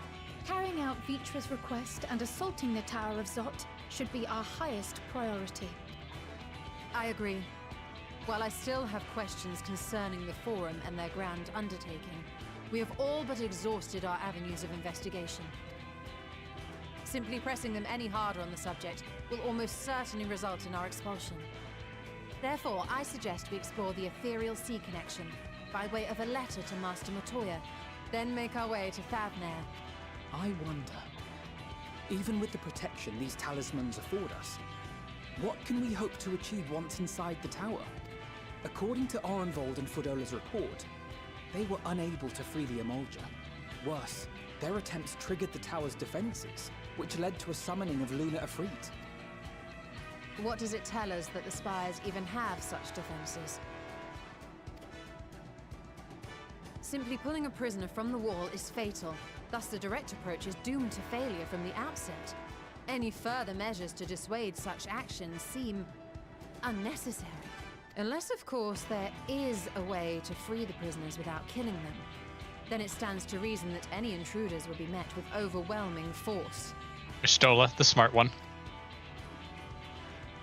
carrying out Vrtra's request and assaulting the Tower of Zot should be our highest priority. I agree. While I still have questions concerning the Forum and their grand undertaking, we have all but exhausted our avenues of investigation. Simply pressing them any harder on the subject will almost certainly result in our expulsion. Therefore, I suggest we explore the ethereal sea connection by way of a letter to Master Matoya, then make our way to Thavnir. I wonder, even with the protection these talismans afford us, what can we hope to achieve once inside the tower? According to Orenvold and Frodola's report, they were unable to free the Emulger. Worse, their attempts triggered the tower's defenses, which led to a summoning of Luna Ifrit. What does it tell us that the Spires even have such defenses? Simply pulling a prisoner from the wall is fatal. Thus, the direct approach is doomed to failure from the outset. Any further measures to dissuade such actions seem unnecessary. Unless, of course, there is a way to free the prisoners without killing them. Then it stands to reason that any intruders will be met with overwhelming force. Stola, the smart one.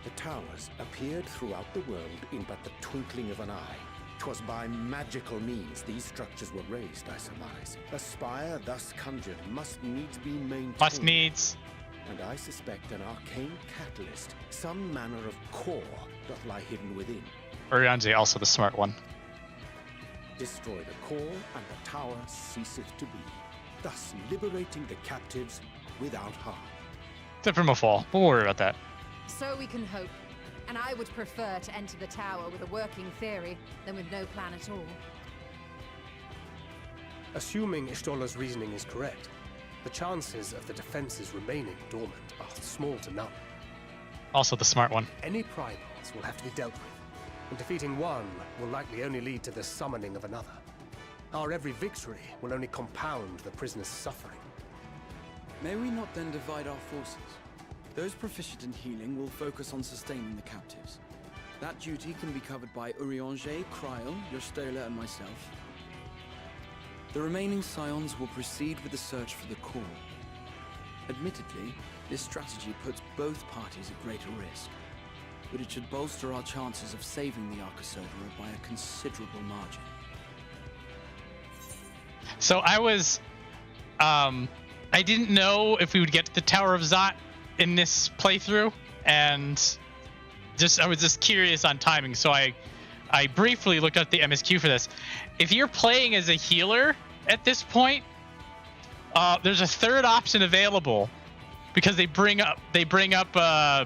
The towers appeared throughout the world in but the twinkling of an eye. 'Twas by magical means these structures were raised, I surmise. A spire thus conjured must needs be maintained. Must needs. And I suspect an arcane catalyst, some manner of core, doth lie hidden within. Urianzi, also the smart one. Destroy the core, and the tower ceaseth to be, thus liberating the captives without harm. Except from a fall. We'll worry about that. So we can hope. And I would prefer to enter the tower with a working theory than with no plan at all. Assuming Ishtola's reasoning is correct, the chances of the defenses remaining dormant are small to none. Also the smart one. Any primals will have to be dealt with, and defeating one will likely only lead to the summoning of another. Our every victory will only compound the prisoner's suffering. May we not then divide our forces? Those proficient in healing will focus on sustaining the captives. That duty can be covered by Urianger, Cryo, Yostola, and myself. The remaining scions will proceed with the search for the core. Admittedly, this strategy puts both parties at greater risk, but it should bolster our chances of saving the Archosaurus by a considerable margin. So I was, I didn't know if we would get to the Tower of Zot in this playthrough, and I was just curious on timing, so I briefly looked up the MSQ for this. If you're playing as a healer at this point, there's a third option available, because they bring up oh,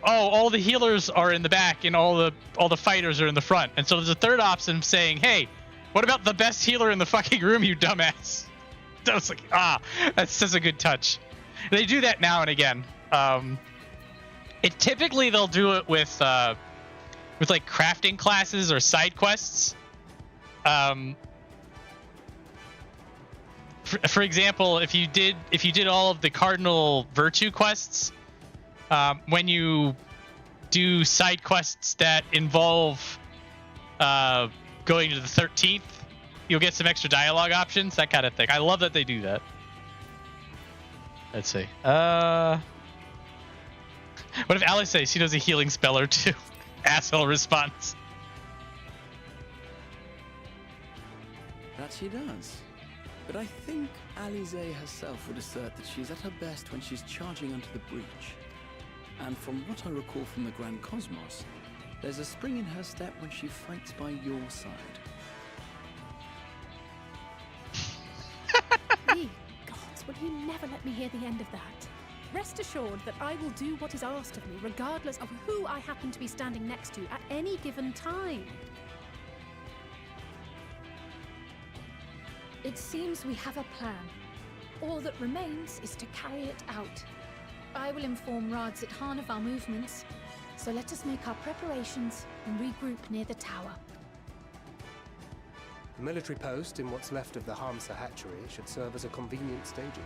all the healers are in the back and all the fighters are in the front, and so there's a third option saying, hey, what about the best healer in the fucking room, you dumbass? I was like, that's such a good touch. They do that now and again. Typically they'll do it with like crafting classes or side quests. For example, if you did all of the cardinal virtue quests, when you do side quests that involve going to the 13th, you'll get some extra dialogue options, that kind of thing. I love that they do that. Let's see. What if Alice says she knows a healing spell or two? Asshole response. That she does. But I think Alize herself would assert that she's at her best when she's charging onto the breach. And from what I recall from the Grand Cosmos, there's a spring in her step when she fights by your side. Ye gods, will you never let me hear the end of that? Rest assured that I will do what is asked of me, regardless of who I happen to be standing next to at any given time. It seems we have a plan. All that remains is to carry it out. I will inform Radz-at-Han of our movements, so let us make our preparations and regroup near the tower. The military post in what's left of the Hamsa hatchery should serve as a convenient staging.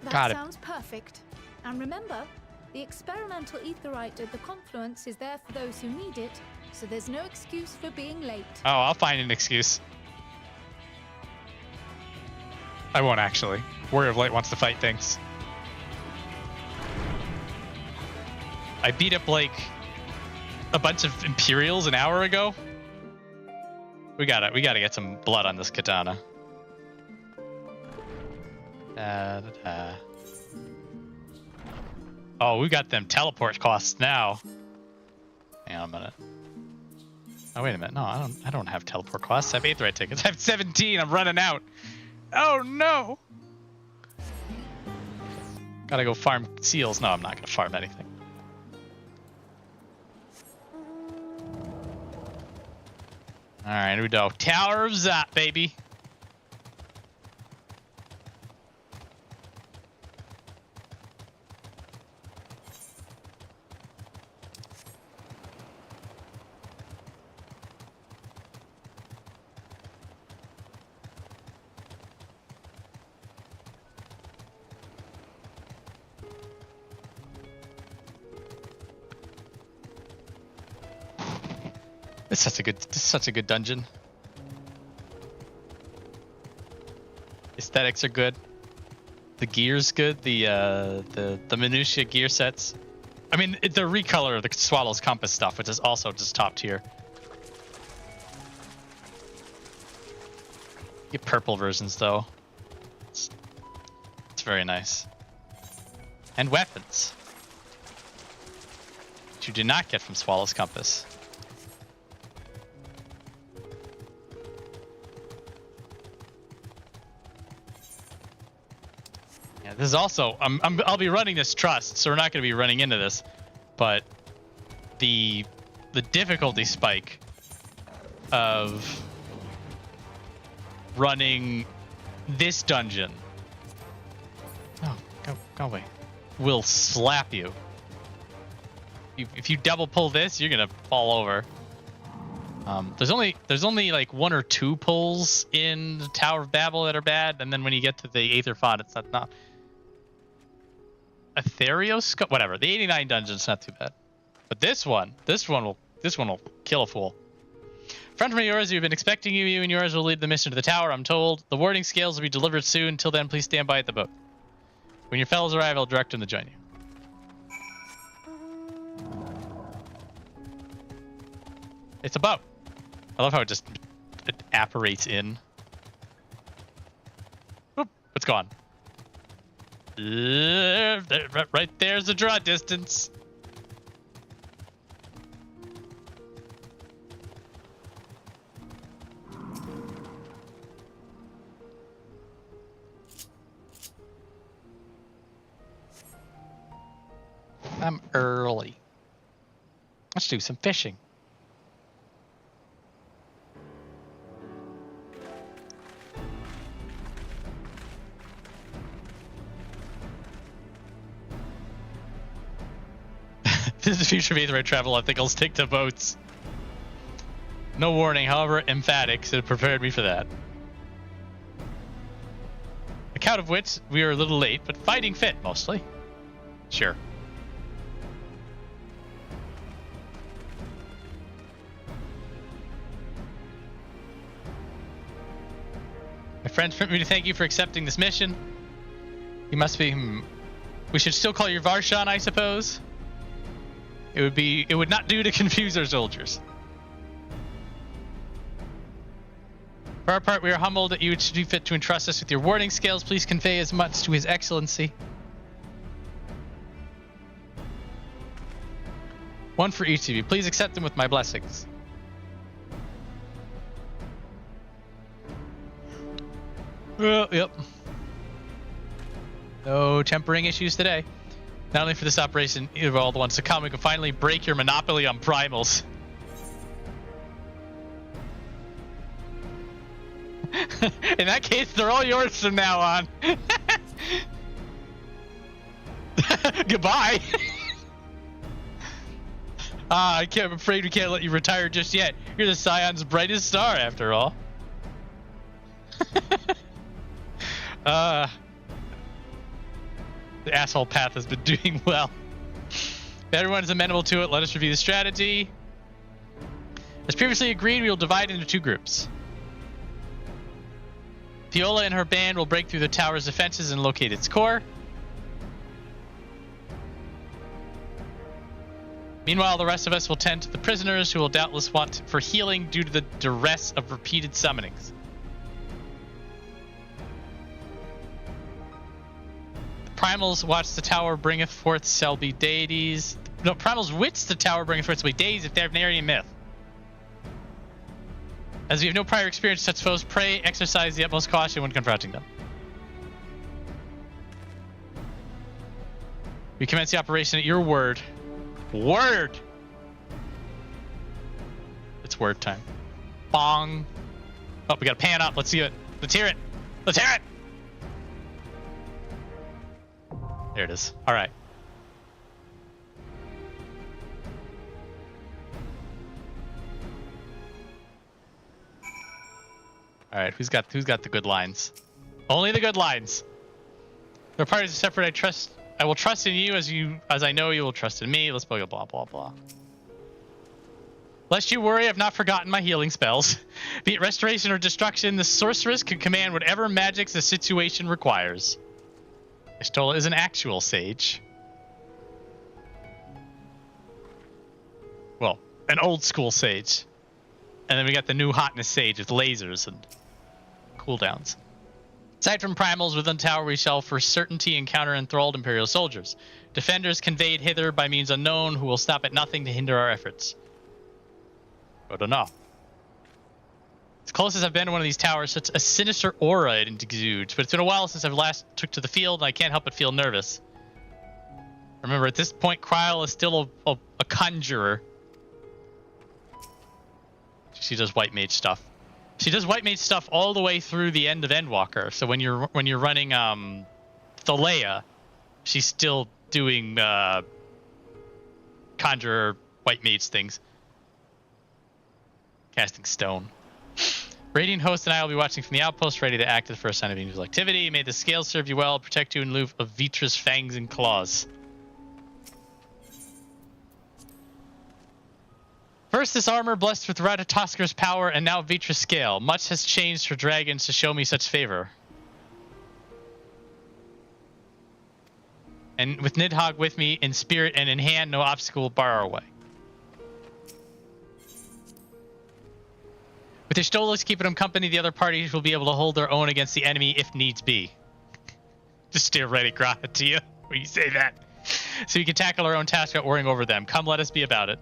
That sounds perfect. And remember, the experimental aetheryte at the confluence is there for those who need it, so there's no excuse for being late. Oh, I'll find an excuse. I won't actually. Warrior of Light wants to fight things. I beat up like a bunch of Imperials an hour ago. We gotta get some blood on this katana. Oh, we got them teleport costs now. Hang on a minute. Oh, wait a minute. No, I don't have teleport costs. I have aetheryte tickets. I have 17. I'm running out. Oh no! Gotta go farm seals. No, I'm not gonna farm anything. Alright, here we go. Tower of Zot, baby. This is such a good dungeon. Aesthetics are good. The gear's good. The Manusya gear sets. I mean, the recolor of the Swallow's Compass stuff, which is also just top tier. Get purple versions though. It's very nice. And weapons, which you do not get from Swallow's Compass. This is also, I'll be running this trust, so we're not going to be running into this, but the difficulty spike of running this dungeon, go away, will slap you. If you double pull this, you're gonna fall over. There's only like 1 or 2 pulls in the Tower of Babel that are bad, and then when you get to the Aether Font, it's not. Ethereoscope, whatever. The 89 dungeon's not too bad, but this one will kill a fool. Friend from yours, you've been expecting you. You and yours will lead the mission to the tower, I'm told. The warding scales will be delivered soon. Till then, please stand by at the boat. When your fellows arrive, I'll direct them to join you. It's a boat. I love how it apparates in. Oop, it's gone. Right there's the draw distance. I'm early. Let's do some fishing. This is the future of aetheryte travel. I think I'll stick to boats. No warning, however emphatic, so it prepared me for that. Account of which we are a little late, but fighting fit mostly. Sure. My friends permit me to thank you for accepting this mission. You must be... We should still call you Varshan, I suppose. It would not do to confuse our soldiers. For our part, we are humbled that you would see fit to entrust us with your warding scales. Please convey as much to His Excellency. One for each of you. Please accept them with my blessings. Yep. No tempering issues today. Not only for this operation, of all the ones to come, we can finally break your monopoly on primals. In that case, they're all yours from now on. Goodbye. I'm afraid we can't let you retire just yet. You're the Scion's brightest star, after all. The asshole path has been doing well. If everyone is amenable to it, let us review the strategy. As previously agreed, we will divide into two groups. Viola and her band will break through the tower's defenses and locate its core. Meanwhile, the rest of us will tend to the prisoners who will doubtless want for healing due to the duress of repeated summonings. Primals watch the tower bringeth forth shall be deities. No, Primals which the tower bringeth forth shall be deities if they have nary myth. As we have no prior experience with such foes, pray exercise the utmost caution when confronting them. We commence the operation at your word. Word! It's word time. Bong. Oh, we gotta pan up. Let's see it. Let's hear it. Let's hear it! There it is. All right. All right. Who's got the good lines? Only the good lines. Their parties are separate. I will trust in you as I know you will trust in me. Let's blah blah blah blah. Lest you worry, I've not forgotten my healing spells. Be it restoration or destruction, the sorceress can command whatever magics the situation requires. Ishtola is an actual sage. Well, an old school sage. And then we got the new hotness sage with lasers and cooldowns. Aside from primals within the tower, we shall for certainty encounter enthralled Imperial soldiers. Defenders conveyed hither by means unknown who will stop at nothing to hinder our efforts. Good enough. As close as I've been to one of these towers, such a sinister aura it exudes, but it's been a while since I've last took to the field, and I can't help but feel nervous. Remember, at this point, Kryl is still a conjurer. She does white mage stuff. She does white mage stuff all the way through the end of Endwalker. So when you're running Thalea, she's still doing conjurer white mage things. Casting stone. Radiant Host and I will be watching from the outpost, ready to act at the first sign of unusual activity. May the scales serve you well, protect you in lieu of Vrtra's fangs and claws. First, this armor blessed with Radz-at-Han's power, and now Vrtra's scale. Much has changed for dragons to show me such favor. And with Nidhogg with me in spirit and in hand, no obstacle will bar our way. With the Stolas keeping them company, the other parties will be able to hold their own against the enemy if needs be. Just stare right at Grah to you when you say that. So we can tackle our own task without worrying over them. Come, let us be about it.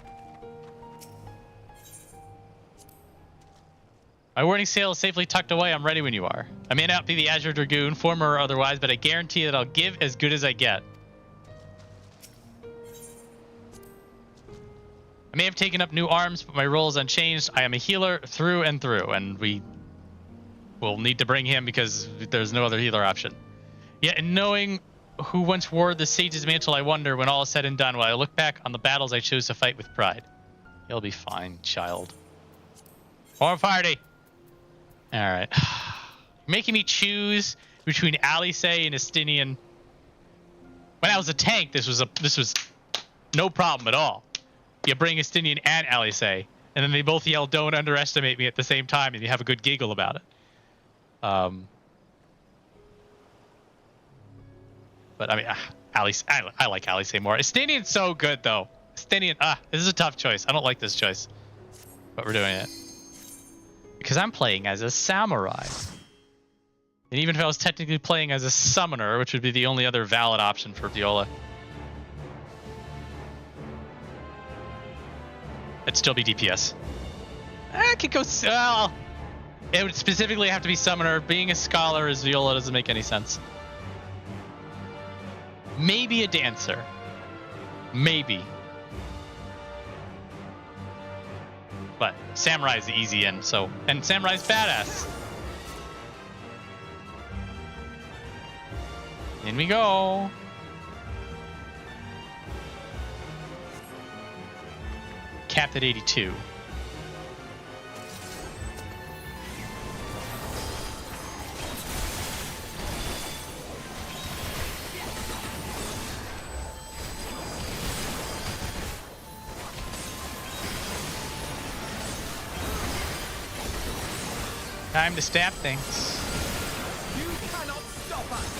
My warning sail is safely tucked away. I'm ready when you are. I may not be the Azure Dragoon, former or otherwise, but I guarantee that I'll give as good as I get. I may have taken up new arms, but my role is unchanged. I am a healer through and through, and we will need to bring him because there's no other healer option. Yet in knowing who once wore the sage's mantle, I wonder, when all is said and done, will I look back on the battles I chose to fight with pride? You'll be fine, child. More party! Alright. Making me choose between Alice and Estinian. When I was a tank, this was no problem at all. You bring Estinian and Alice, and then they both yell, "Don't underestimate me," at the same time, and you have a good giggle about it. But I mean, Alice, I like Alice more. Estinian's so good though. Estinian, this is a tough choice. I don't like this choice, but we're doing it because I'm playing as a samurai. And even if I was technically playing as a summoner, which would be the only other valid option for Viola, it'd still be DPS. I could go. Well, it would specifically have to be summoner. Being a scholar as Viola doesn't make any sense. Maybe a dancer. Maybe. But Samurai's the easy end, so. And Samurai's badass. In we go. Capped at 82. Time to stab things. You cannot stop us.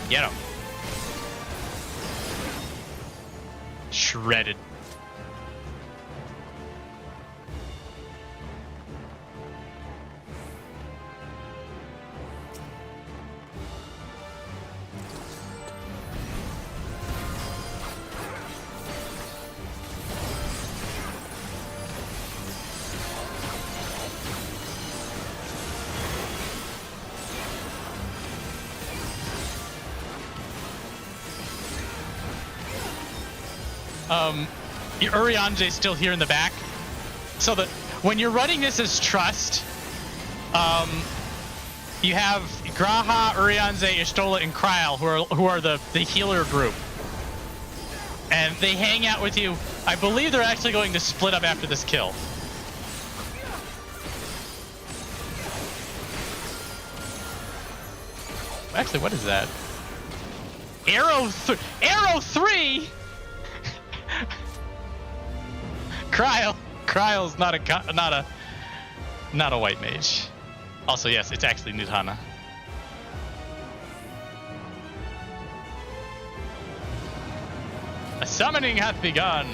Get him. Shredded. Your Urianje's still here in the back, so that when you're running this as Trust, you have Graha, Urianze, Y'shtola, and Kryl, who are the healer group, and they hang out with you. I believe they're actually going to split up after this kill. Actually, what is that? Arrow 3. Kryl's not a white mage. Also, yes, it's actually Nidhana. A summoning hath begun.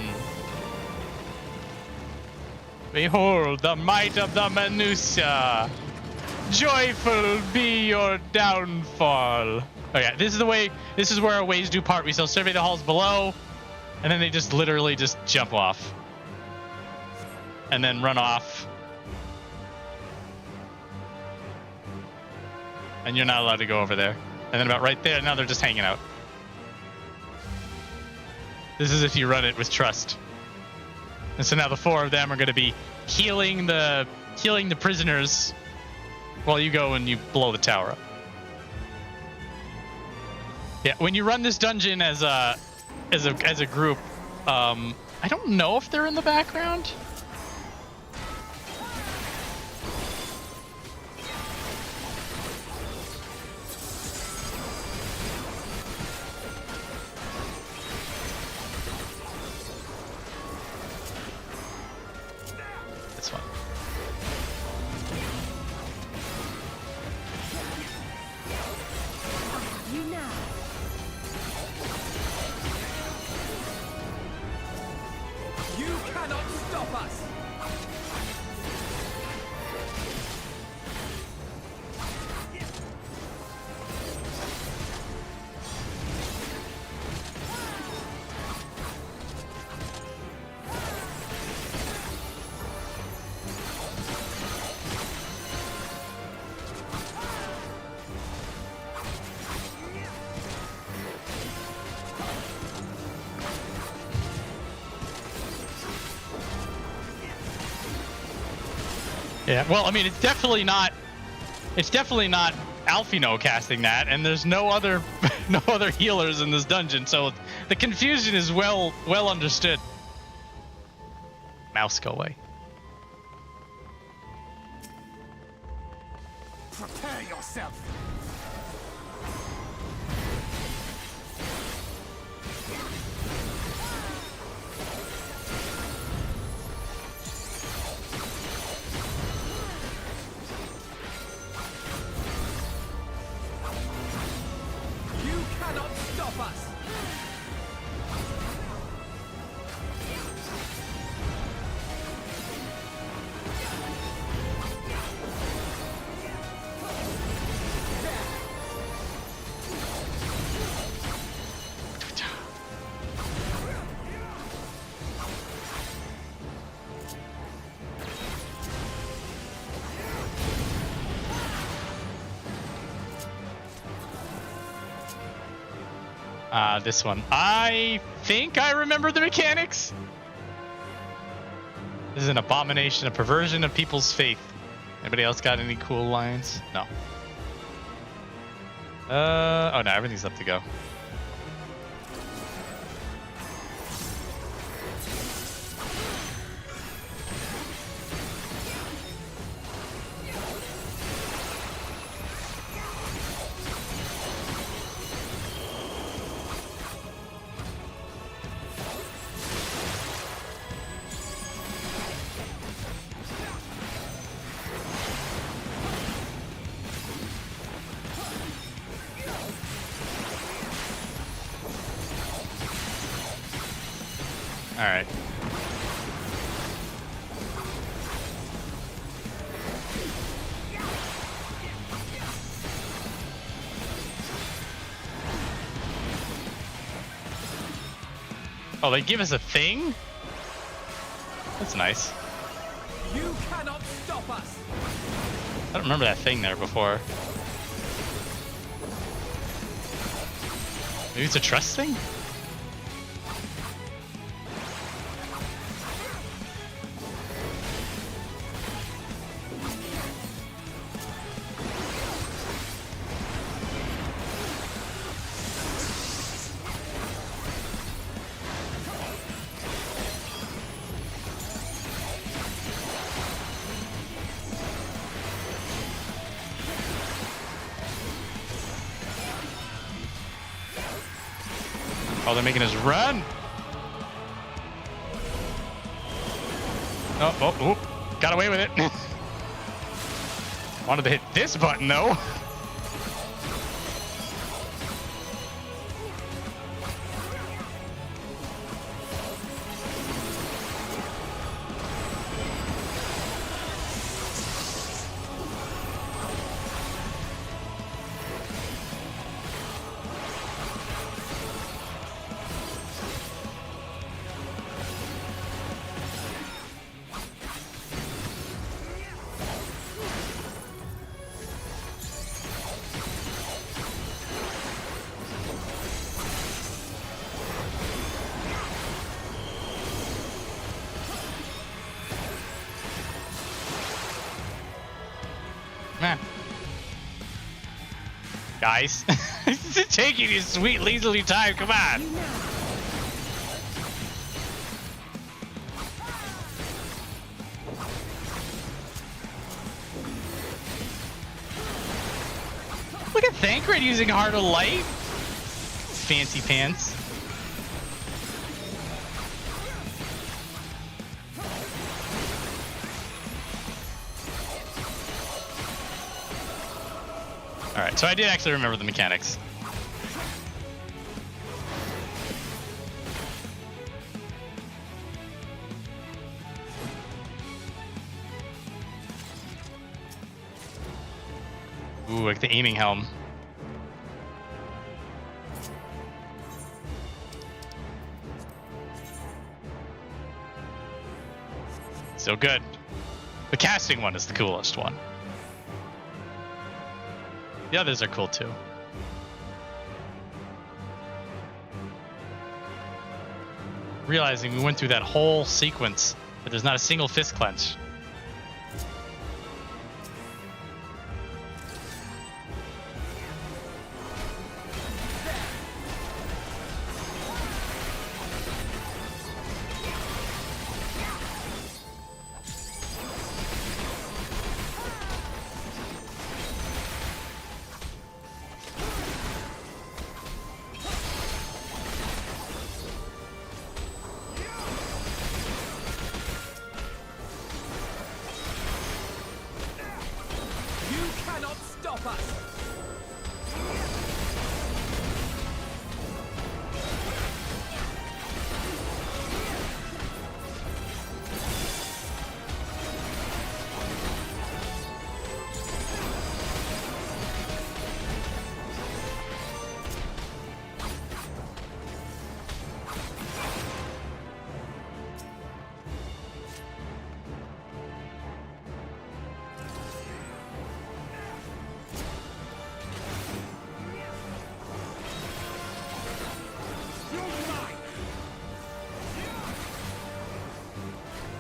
Behold the might of the Manusya. Joyful be your downfall. Okay, this is the way. This is where our ways do part. We still survey the halls below, and then they just literally just jump off. And then run off. And you're not allowed to go over there. And then about right there, now they're just hanging out. This is if you run it with Trust. And so now the 4 of them are going to be healing the prisoners while you go and you blow the tower up. Yeah, when you run this dungeon as as a group. I don't know if they're in the background. This one. You now. You cannot stop us! Yeah, well, I mean, it's definitely not Alfino casting that, and there's no other healers in this dungeon, so the confusion is well understood. Mouse, go away. Prepare yourself. You cannot stop us! This one. I think I remember the mechanics. This is an abomination, a perversion of people's faith. Anybody else got any cool lines? No. Oh no, everything's up to go. All right. Oh, they give us a thing? That's nice. You cannot stop us! I don't remember that thing there before. Maybe it's a trust thing? Oh, they're making us run. Oh, got away with it. Wanted to hit this button though. Man. Guys, this is taking you sweet leisurely time. Come on. secret using Heart of Light? Fancy pants. Alright, so I did actually remember the mechanics. Ooh, like the aiming helm. So good. The casting one is the coolest one. The others are cool too. Realizing we went through that whole sequence, but there's not a single fist clench.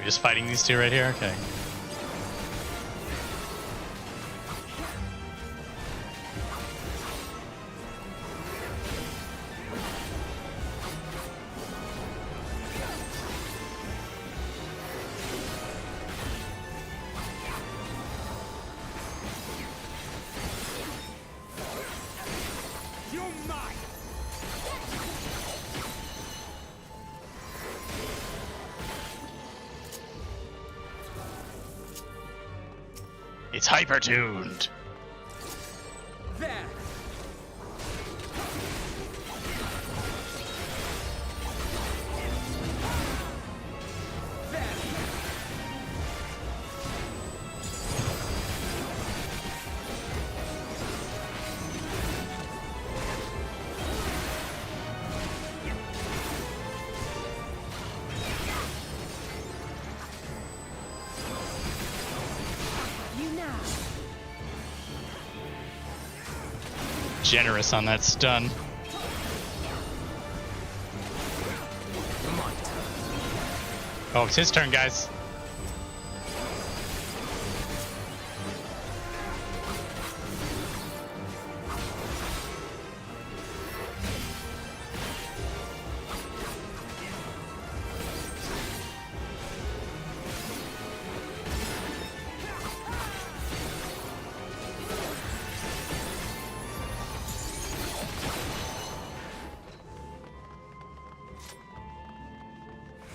Just fighting these two right here? Okay. It's hyper-tuned. There. Generous on that stun. Oh, it's his turn, guys.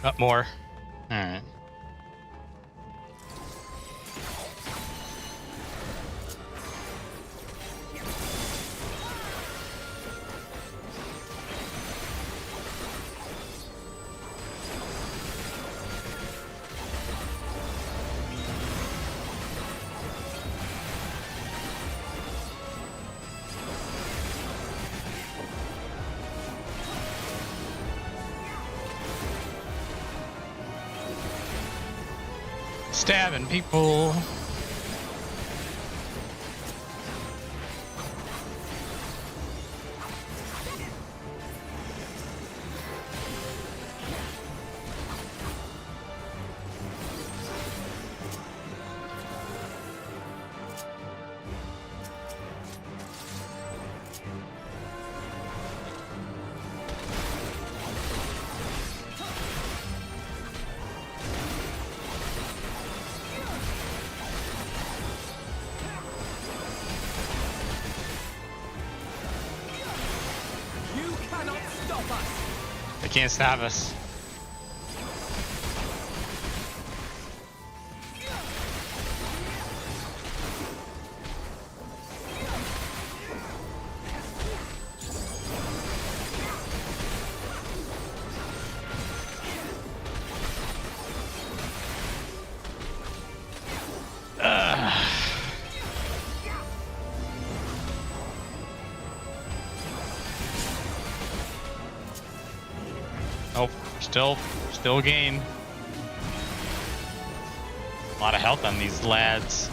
Up more. All right. Stabbing people. us. They can't stop us. Oh, still gain. A lot of health on these lads.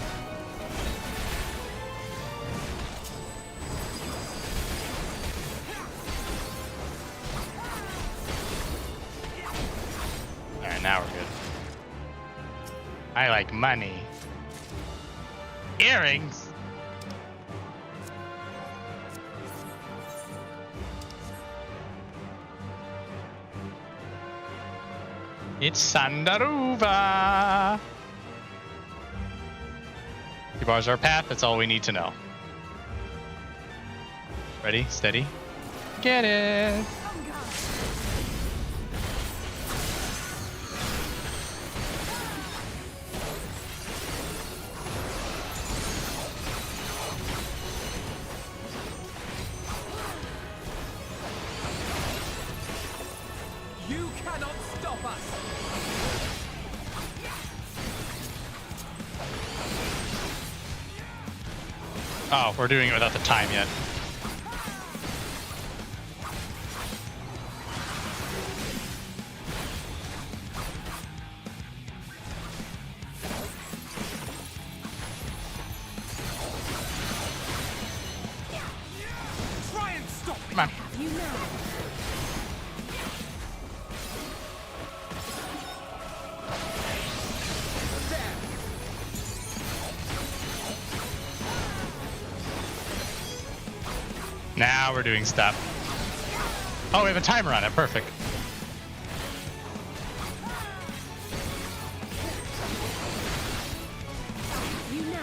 Alright, now we're good. I like money. Earrings! It's Sandaruva! He bars our path, that's all we need to know. Ready? Steady? Get it! You cannot stop us! Oh, we're doing it without the time yet. Try and stop it! Come on. You know. Now we're doing stuff. Oh, we have a timer on it. Perfect. You know.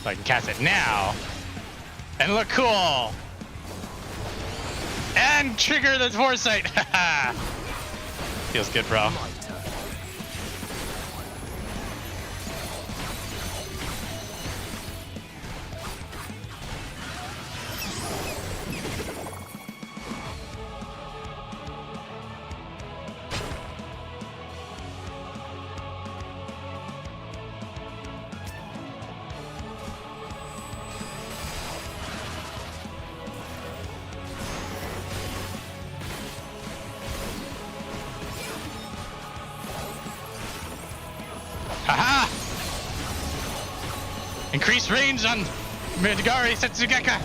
So I can cast it now. And look cool. And trigger the foresight. Feels good, bro. Haha! Increased range on Midgari Setsugeka.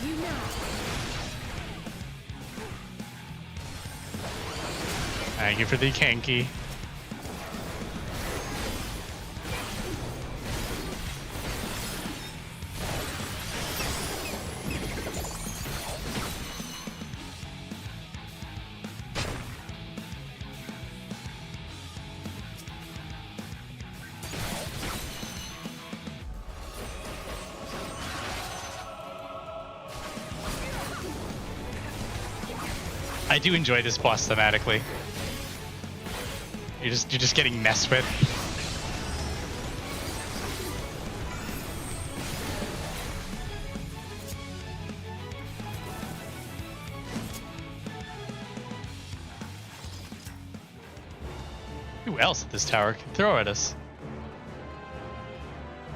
You know. Thank you for the Kanki. I do enjoy this boss thematically. You're just getting messed with. Who else at this tower can throw at us?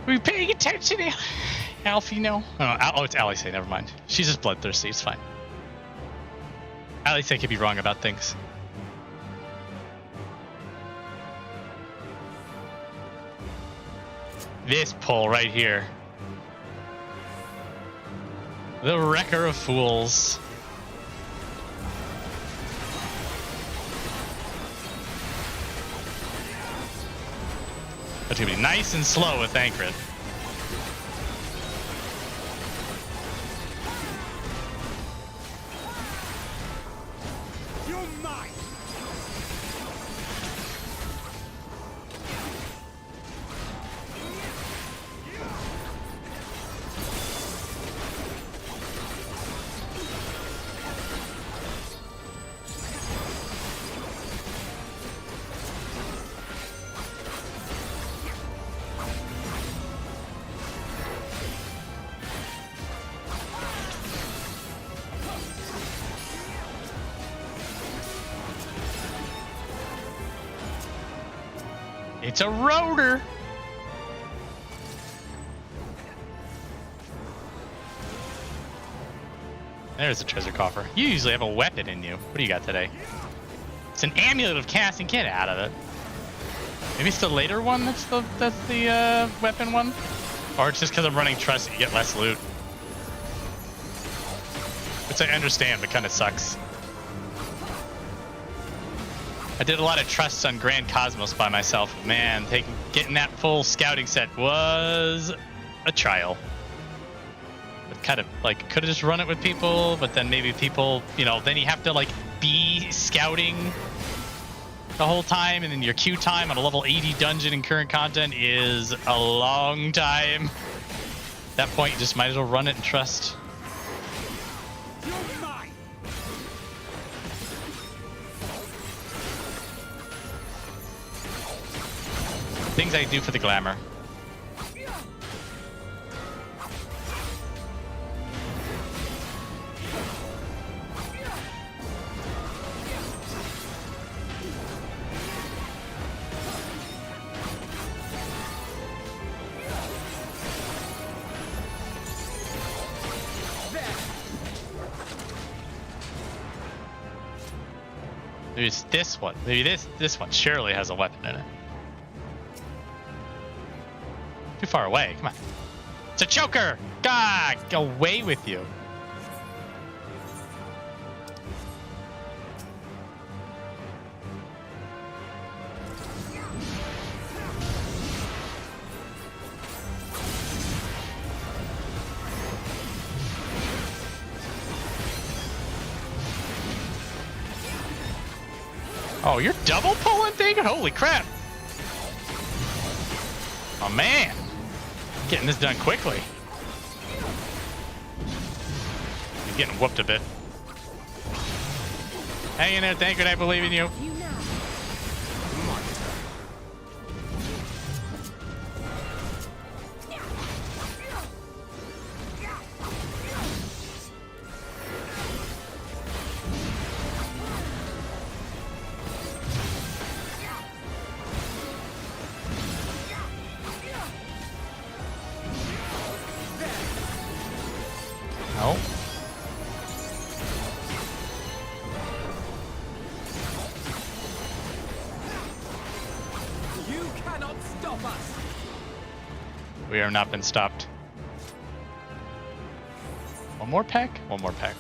Are we paying attention, Alfie? No. Oh, it's Alice. Never mind. She's just bloodthirsty. It's fine. At least I could be wrong about things. This pull right here. The Wrecker of Fools. But it's gonna be nice and slow with Thancred. It's a rotor. There's a treasure coffer. You usually have a weapon in you. What do you got today? It's an amulet of casting. Get out of it. Maybe it's the later one that's the weapon one? Or it's just because I'm running trust that you get less loot. Which I understand, but kind of sucks. I did a lot of trusts on Grand Cosmos by myself. Man, getting that full scouting set was a trial. But kind of like could have just run it with people, but then maybe people, you know, then you have to like be scouting the whole time, and then your queue time on a level 80 dungeon in current content is a long time. At that point, you just might as well run it and trust. Things I do for the glamour. There's this one. Maybe this one surely has a weapon in it. Too far away. Come on. It's a choker! God, go away with you. Oh, you're double pulling thing? Holy crap. Oh, man. Getting this done quickly. I'm getting whooped a bit. Hang in there, Thancred, I believe in you. We have not been stopped. One more peck? One more peck.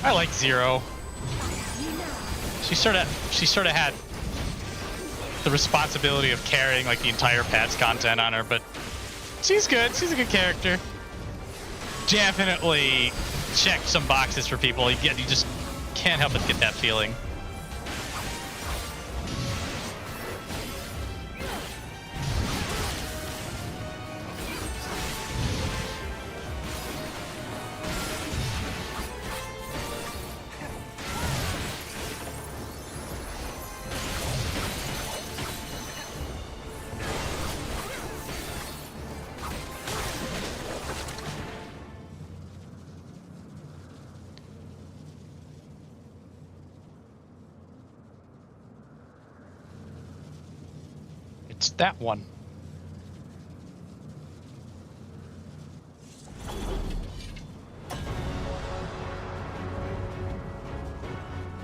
I like Zero. She sort of had the responsibility of carrying like the entire patch content on her, but she's good. She's a good character. Definitely checked some boxes for people. You just can't help but get that feeling. What's that one?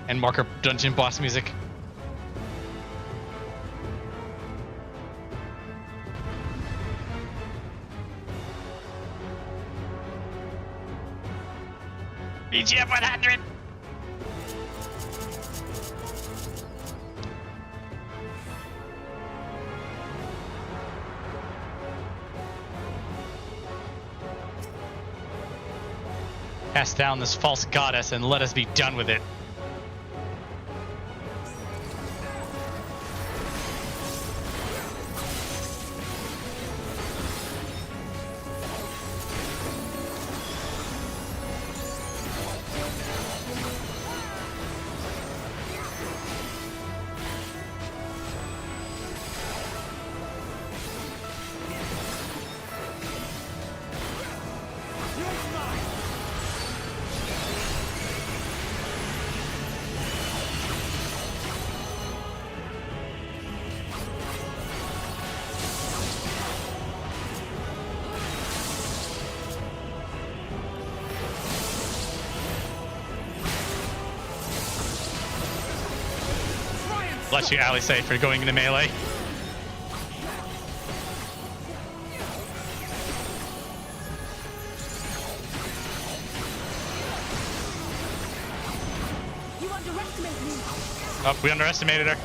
And marker dungeon boss music. BGM 100! Cast down this false goddess and let us be done with it. Bless you, Alice, for going into melee. You underestimate me. Oh, we underestimated her.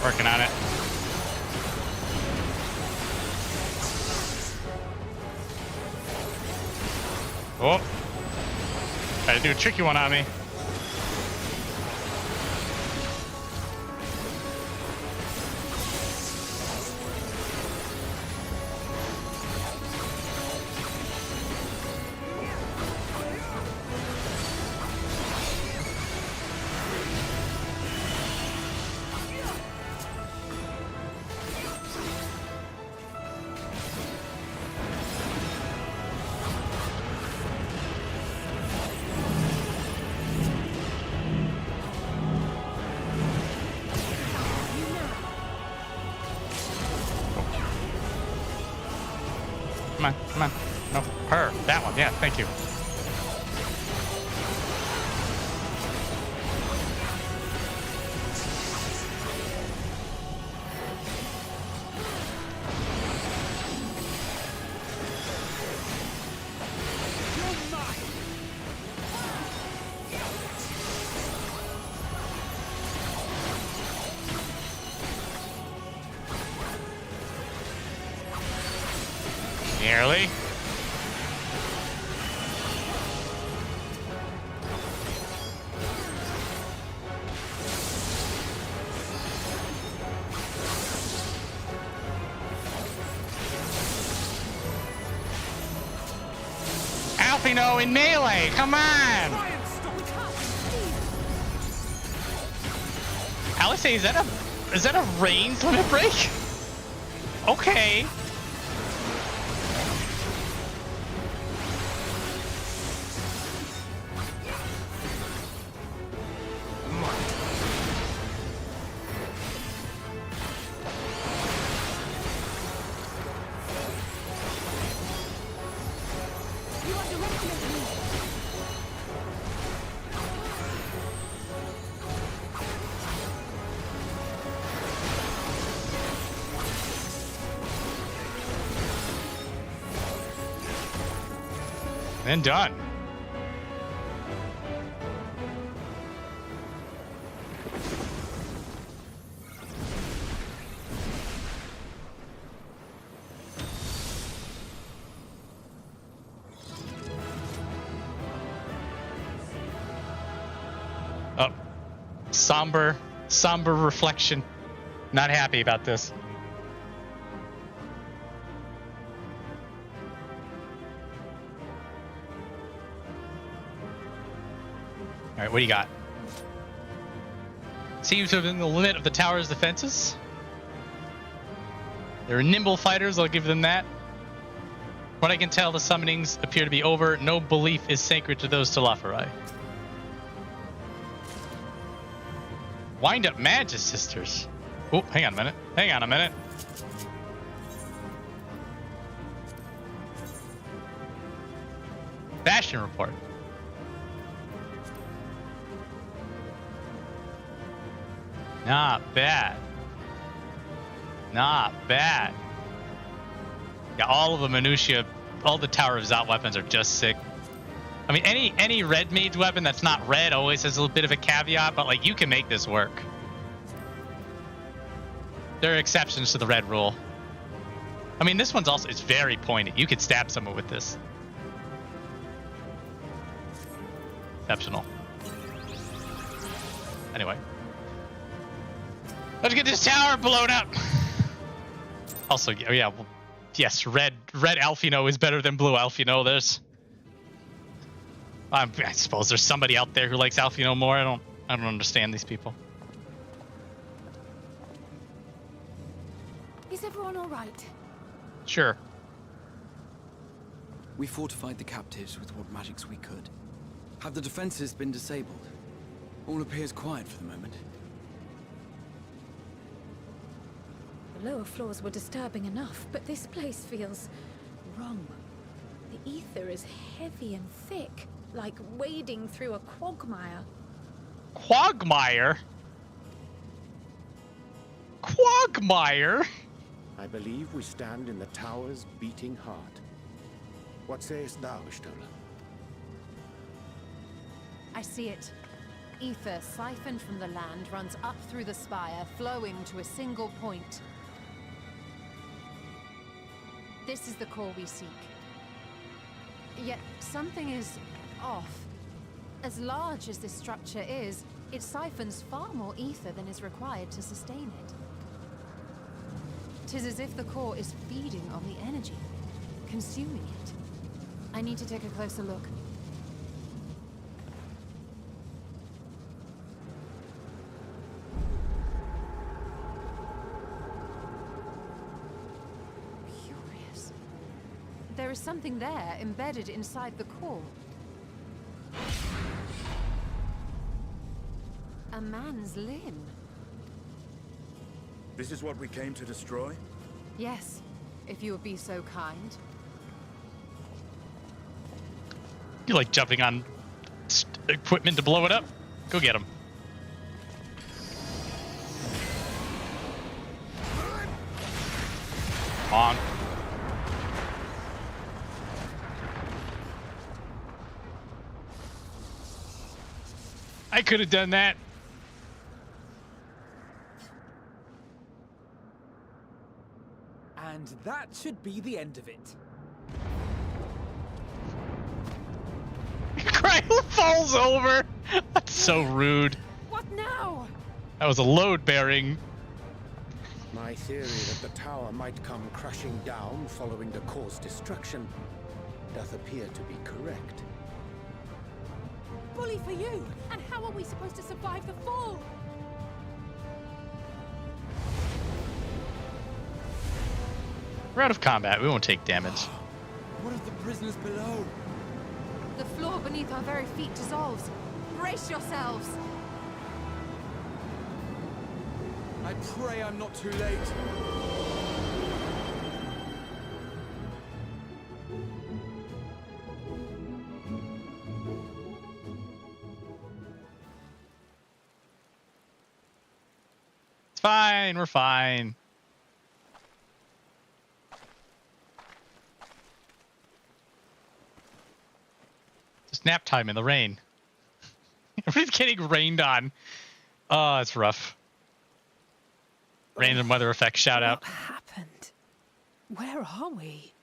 Working on it. Oh. Try to do a tricky one on me. Come on, come on. No, her. That one. Yeah, thank you. Nearly. Alpino in melee, come on! Alice, is that a range limit break? Okay. And done. Somber reflection. Not happy about this. All right, what do you got? Seems to have been the limit of the tower's defenses. They're nimble fighters, I'll give them that. What I can tell, the summonings appear to be over. No belief is sacred to those Telephori. Wind up Magus Sisters. Oh, hang on a minute. Hang on a minute. Bastion report. Not bad. Not bad. Yeah, all of the Manusya, all the Tower of Zot weapons are just sick. I mean, any red mage weapon that's not red always has a little bit of a caveat, but like you can make this work. There are exceptions to the red rule. I mean, this one's also, it's very pointed. You could stab someone with this. Exceptional. Anyway. Let's get this tower blown up. Also, yeah, well, yes, red Alphino is better than blue Alphino. I suppose there's somebody out there who likes Alphino more. I don't understand these people. Is everyone all right? Sure. We fortified the captives with what magics we could. Have the defenses been disabled? All appears quiet for the moment. The lower floors were disturbing enough, but this place feels wrong. The ether is heavy and thick, like wading through a quagmire. Quagmire? Quagmire? I believe we stand in the tower's beating heart. What sayest thou, Viola? I see it. Ether siphoned from the land runs up through the spire, flowing to a single point. This is the core we seek. Yet something is off. As large as this structure is, it siphons far more ether than is required to sustain it. 'Tis as if the core is feeding on the energy, consuming it. I need to take a closer look. There is something there, embedded inside the core. A man's limb. This is what we came to destroy? Yes, if you would be so kind. You like jumping on equipment to blow it up? Go get him. Come on. I could have done that. And that should be the end of it. Kryl falls over. That's so rude. What now? That was a load bearing. My theory that the tower might come crashing down following the core's destruction doth appear to be correct. Bully for you! And how are we supposed to survive the fall? We're out of combat. We won't take damage. What of the prisoners below? The floor beneath our very feet dissolves. Brace yourselves! I pray I'm not too late. It's fine. We're fine. Just nap time in the rain. Everybody's getting rained on. Oh, it's rough. Rain and weather effects, shout out. What happened? Where are we?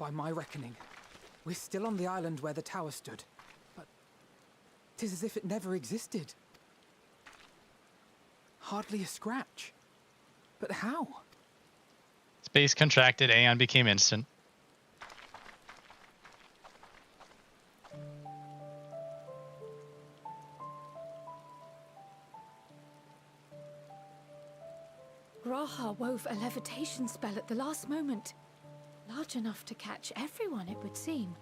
By my reckoning, we're still on the island where the tower stood. But 'tis as if it never existed. Hardly a scratch. But how? Space contracted, Aeon became instant. Graha wove a levitation spell at the last moment. Large enough to catch everyone, it would seem.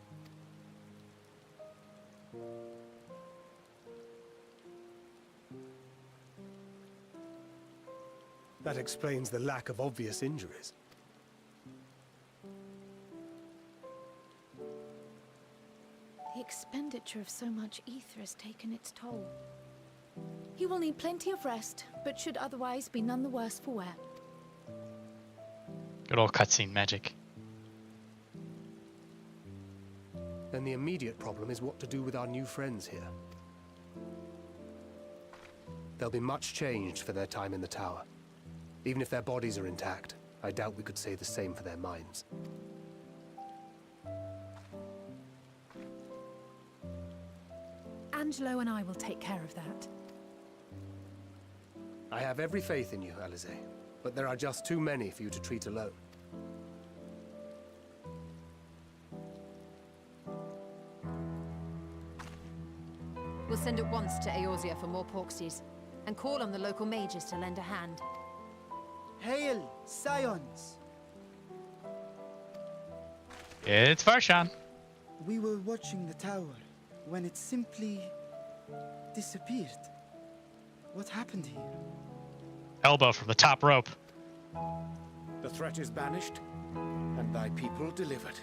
That explains the lack of obvious injuries. The expenditure of so much ether has taken its toll. He will need plenty of rest, but should otherwise be none the worse for wear. Good old cutscene magic. Then the immediate problem is what to do with our new friends here. They'll be much changed for their time in the tower. Even if their bodies are intact, I doubt we could say the same for their minds. Angelo and I will take care of that. I have every faith in you, Alize, but there are just too many for you to treat alone. We'll send at once to Eorzea for more Porksies, and call on the local mages to lend a hand. Hail, Scions! It's Varshan. We were watching the tower when it simply disappeared. What happened here? Elbow from the top rope. The threat is banished, and thy people delivered.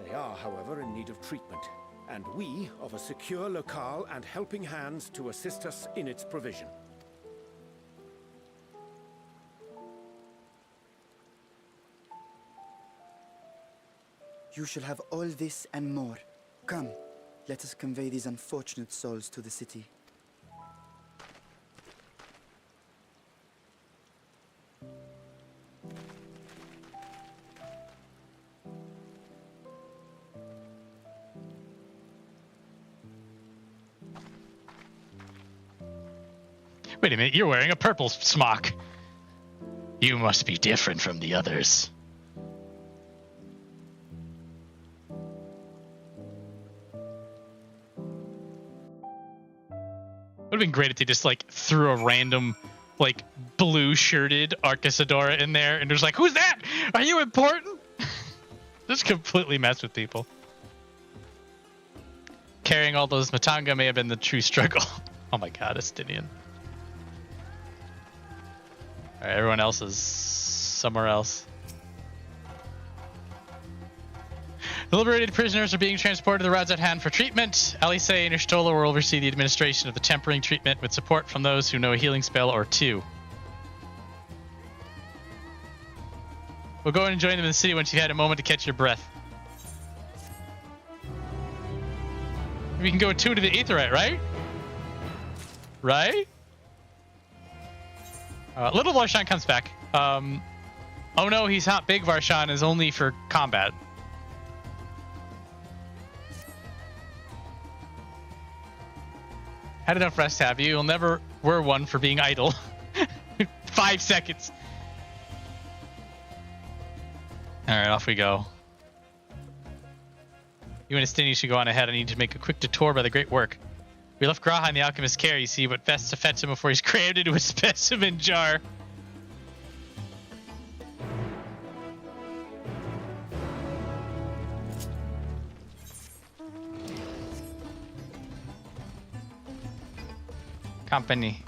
They are, however, in need of treatment, and we of a secure locale and helping hands to assist us in its provision. You shall have all this and more. Come, let us convey these unfortunate souls to the city. Wait a minute, you're wearing a purple smock. You must be different from the others. Would have been great if they just like threw a random like blue-shirted Arcasadora in there and just like, who's that? Are you important? Just completely mess with people. Carrying all those Matanga may have been the true struggle. Oh my god, Estinian. Alright, everyone else is somewhere else. The liberated prisoners are being transported to the Radz-at-Han for treatment. Alice and Ishtola will oversee the administration of the tempering treatment with support from those who know a healing spell or two. We'll go and join them in the city once you've had a moment to catch your breath. We can go to the aetheryte, right? Right? Little Varshan comes back. Oh no, he's not. Big Varshan is only for combat. Had enough rest, have you? You'll never wear one for being idle. 5 seconds. Alright, off we go. You and Estini should go on ahead. I need to make a quick detour by the great work. We left Graha in the alchemist's care, you see, but best to fetch him before he's crammed into a specimen jar.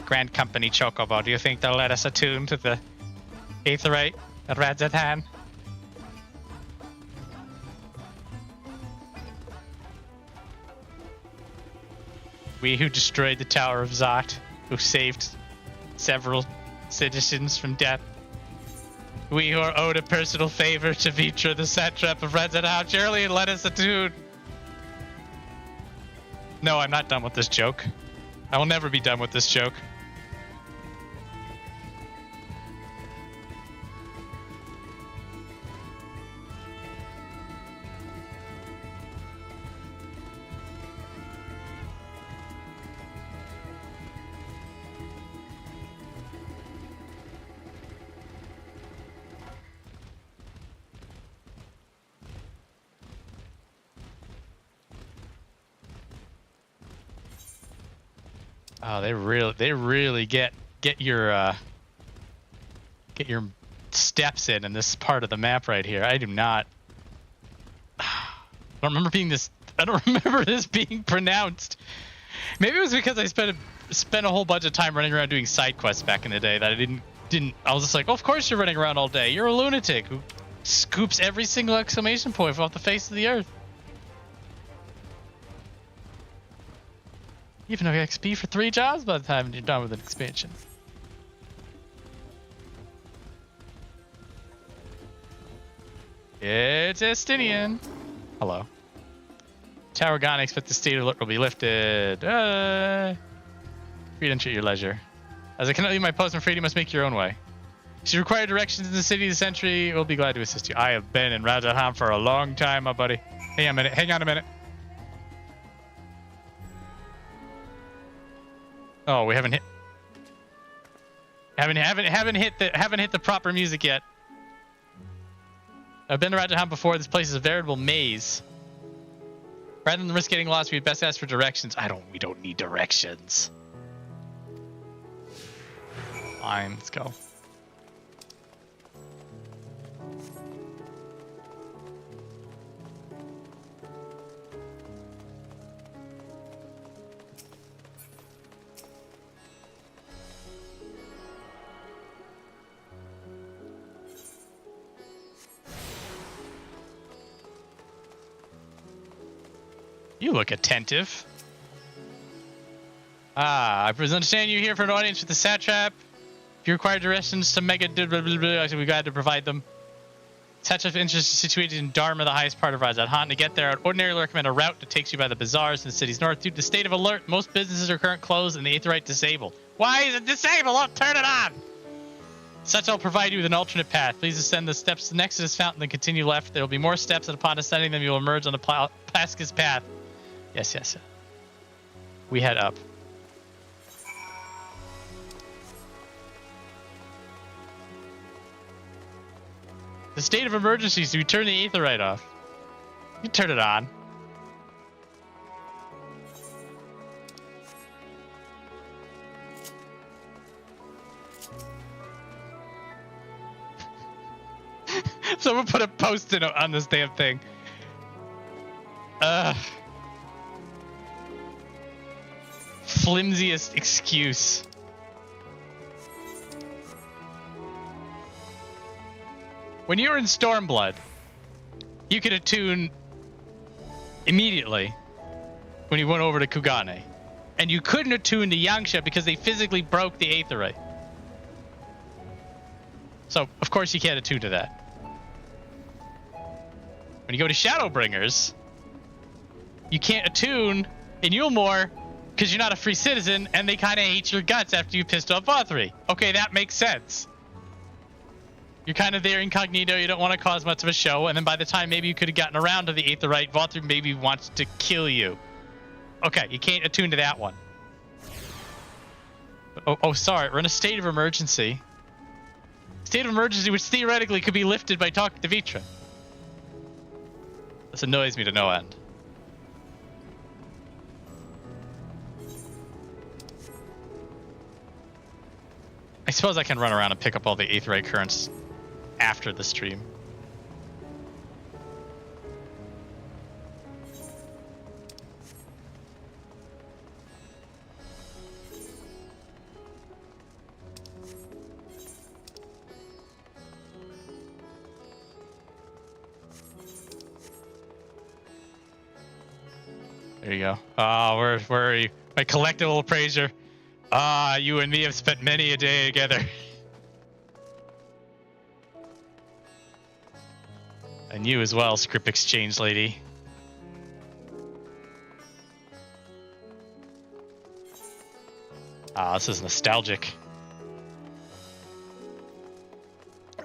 Grand Company Chocobo, do you think they'll let us attune to the aetheryte at Radz-at-Han? We who destroyed the Tower of Zot, who saved several citizens from death. We who are owed a personal favor to Vrtra, the satrap of Radz-at-Han, surely let us attune. No, I'm not done with this joke. I will never be done with this joke. Oh, they really get your steps in this part of the map right here. I do not. I don't remember this being pronounced. Maybe it was because I spent a whole bunch of time running around doing side quests back in the day that I didn't. I was just like, oh, of course you're running around all day. You're a lunatic who scoops every single exclamation point off the face of the earth. You even have XP for 3 jobs by the time you're done with an expansion. It's Estinian. Hello. Tower gone. Expect the state alert will be lifted. Free to enter at your leisure. As I cannot leave my post, I'm afraid you must make your own way. If you require directions in the city of the century, we'll be glad to assist you. I have been in Radz-at-Han for a long time, my buddy. Hang on a minute. Oh, we haven't hit the proper music yet. I've been to Radz-at-Han before. This place is a veritable maze. Rather than risk getting lost, we'd best ask for directions. We don't need directions. Fine, let's go. You look attentive. I understand you here for an audience with the satrap. If you require directions to Mega, we got to provide them. Satrap's interest is situated in Dharma, the highest part of Radz-at-Han. To get there, I'd ordinarily recommend a route that takes you by the bazaars in the city's north. Due to the state of alert, most businesses are currently closed and the aetheryte disabled. Why is it disabled? Oh, turn it on! Such, I'll provide you with an alternate path. Please ascend the steps next to this fountain, then continue left. There will be more steps, and upon ascending them, you will emerge on the Pascus path. Yes. We head up. The state of emergency, so you turn the aetheryte off. You turn it on. Someone put a post-it on this damn thing. Flimsiest excuse. When you were in Stormblood, you could attune immediately when you went over to Kugane. And you couldn't attune to Yangsha because they physically broke the aetheryte. So, of course, you can't attune to that. When you go to Shadowbringers, you can't attune in Yulmore because you're not a free citizen and they kind of hate your guts after you pissed off Vothri. Okay, that makes sense. You're kind of there incognito, you don't want to cause much of a show, and then by the time maybe you could have gotten around to the aetheryte, Vothri maybe wants to kill you. Okay, you can't attune to that one. Oh, sorry, we're in a state of emergency. State of emergency which theoretically could be lifted by talking to Vrtra. This annoys me to no end. I suppose I can run around and pick up all the aetheryte currents after the stream. There you go. Oh, where are you? My collectible appraiser. Ah, you and me have spent many a day together. And you as well, script exchange lady. Ah, this is nostalgic.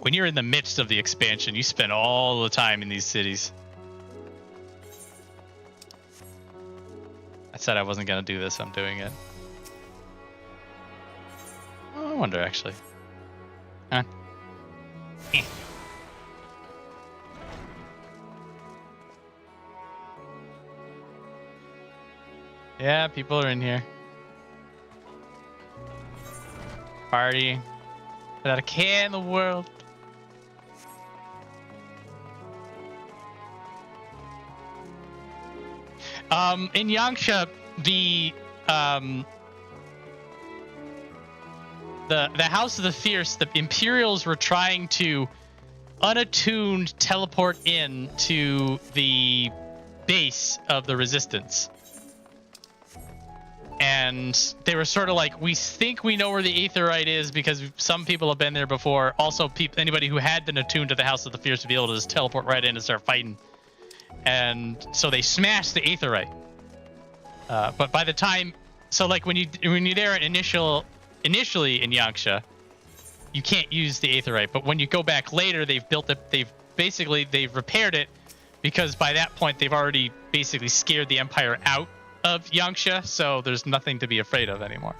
When you're in the midst of the expansion, you spend all the time in these cities. I said I wasn't gonna do this, I'm doing it. Oh, I wonder actually. Huh? Yeah, people are in here. Partying without a care in the world. In Yangsha, the House of the Fierce, the Imperials were trying to unattuned teleport in to the base of the Resistance. And they were sort of like, we think we know where the aetheryte is because some people have been there before. Also, anybody who had been attuned to the House of the Fierce to be able to just teleport right in and start fighting. And so they smashed the aetheryte. But by the time, so like when you're there initially in Yangsha, you can't use the aetheryte. But when you go back later, they've repaired it, because by that point they've already basically scared the Empire out of Yangsha, so there's nothing to be afraid of anymore.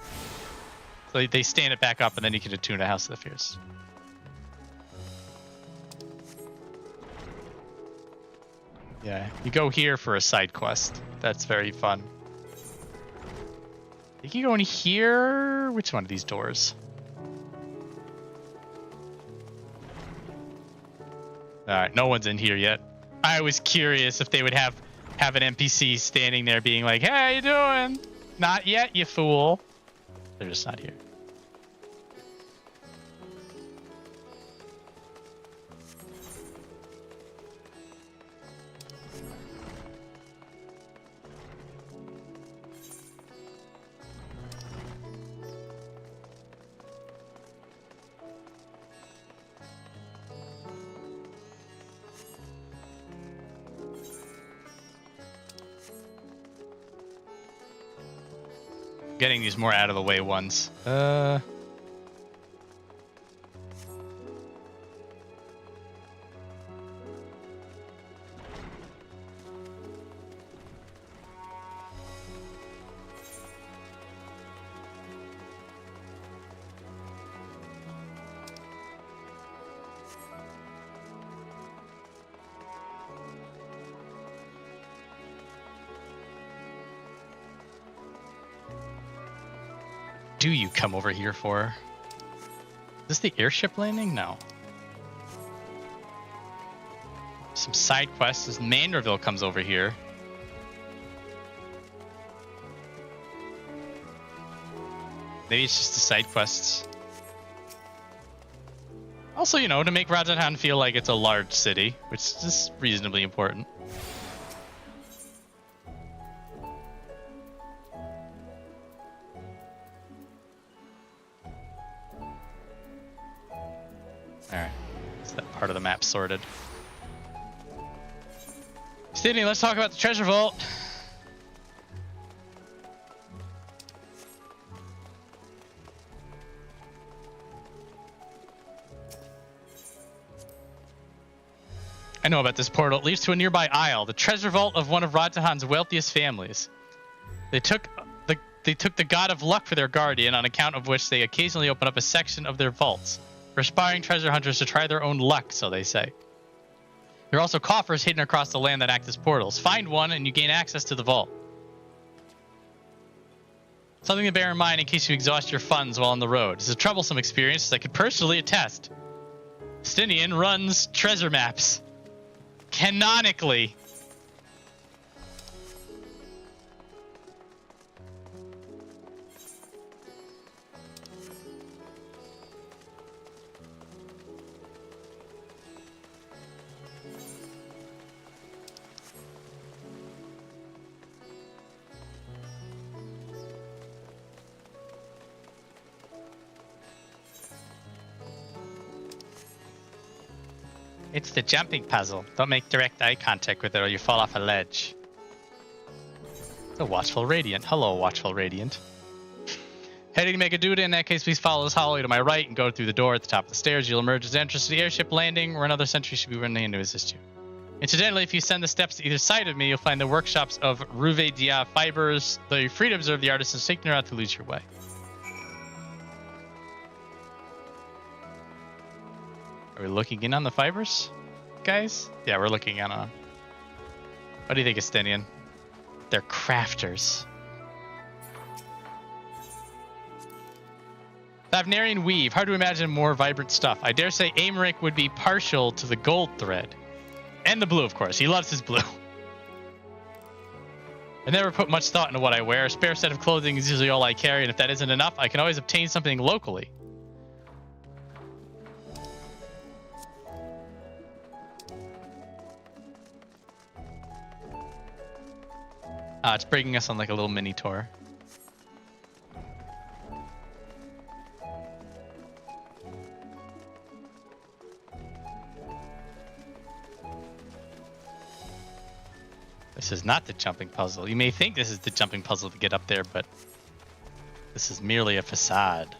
So they stand it back up, and then you can attune a House of the Fierce. Yeah, you go here for a side quest. That's very fun. You can go in here. Which one of these doors? Alright, no one's in here yet. I was curious if they would have an NPC standing there being like, hey, how you doing? Not yet, you fool. They're just not here. Getting these more out of the way ones. Do you come over here for? Is this the airship landing? No. Some side quests. As Manderville comes over here. Maybe it's just the side quests. Also, you know, to make Radz-at-Han feel like it's a large city, which is reasonably important. Alright, so that part of the map sorted. Sydney, let's talk about the treasure vault. I know about this portal. It leads to a nearby isle, the treasure vault of one of Radz-at-Han's wealthiest families. They took the god of luck for their guardian, on account of which they occasionally open up a section of their vaults for aspiring treasure hunters to try their own luck, so they say. There are also coffers hidden across the land that act as portals. Find one and you gain access to the vault. Something to bear in mind in case you exhaust your funds while on the road. It's a troublesome experience, as I could personally attest. Stinian runs treasure maps. Canonically. It's the jumping puzzle. Don't make direct eye contact with it or you fall off a ledge. The Watchful Radiant. Hello, Watchful Radiant. Heading to make a duty. In that case, please follow this hallway to my right and go through the door at the top of the stairs. You'll emerge as the entrance to the airship landing, where another sentry should be running in to assist you. Incidentally, if you send the steps to either side of me, you'll find the workshops of Ruve Dia Fibers, though you're free to observe the artisans taking her out to lose your way. Are we looking in on the fibers, guys? Yeah, we're looking in on them. What do you think, Estinian? They're crafters. Thavnarian weave. Hard to imagine more vibrant stuff. I dare say Aymeric would be partial to the gold thread. And the blue, of course. He loves his blue. I never put much thought into what I wear. A spare set of clothing is usually all I carry, and if that isn't enough, I can always obtain something locally. It's bringing us on like a little mini tour. This is not the jumping puzzle. You may think this is the jumping puzzle to get up there, but this is merely a facade.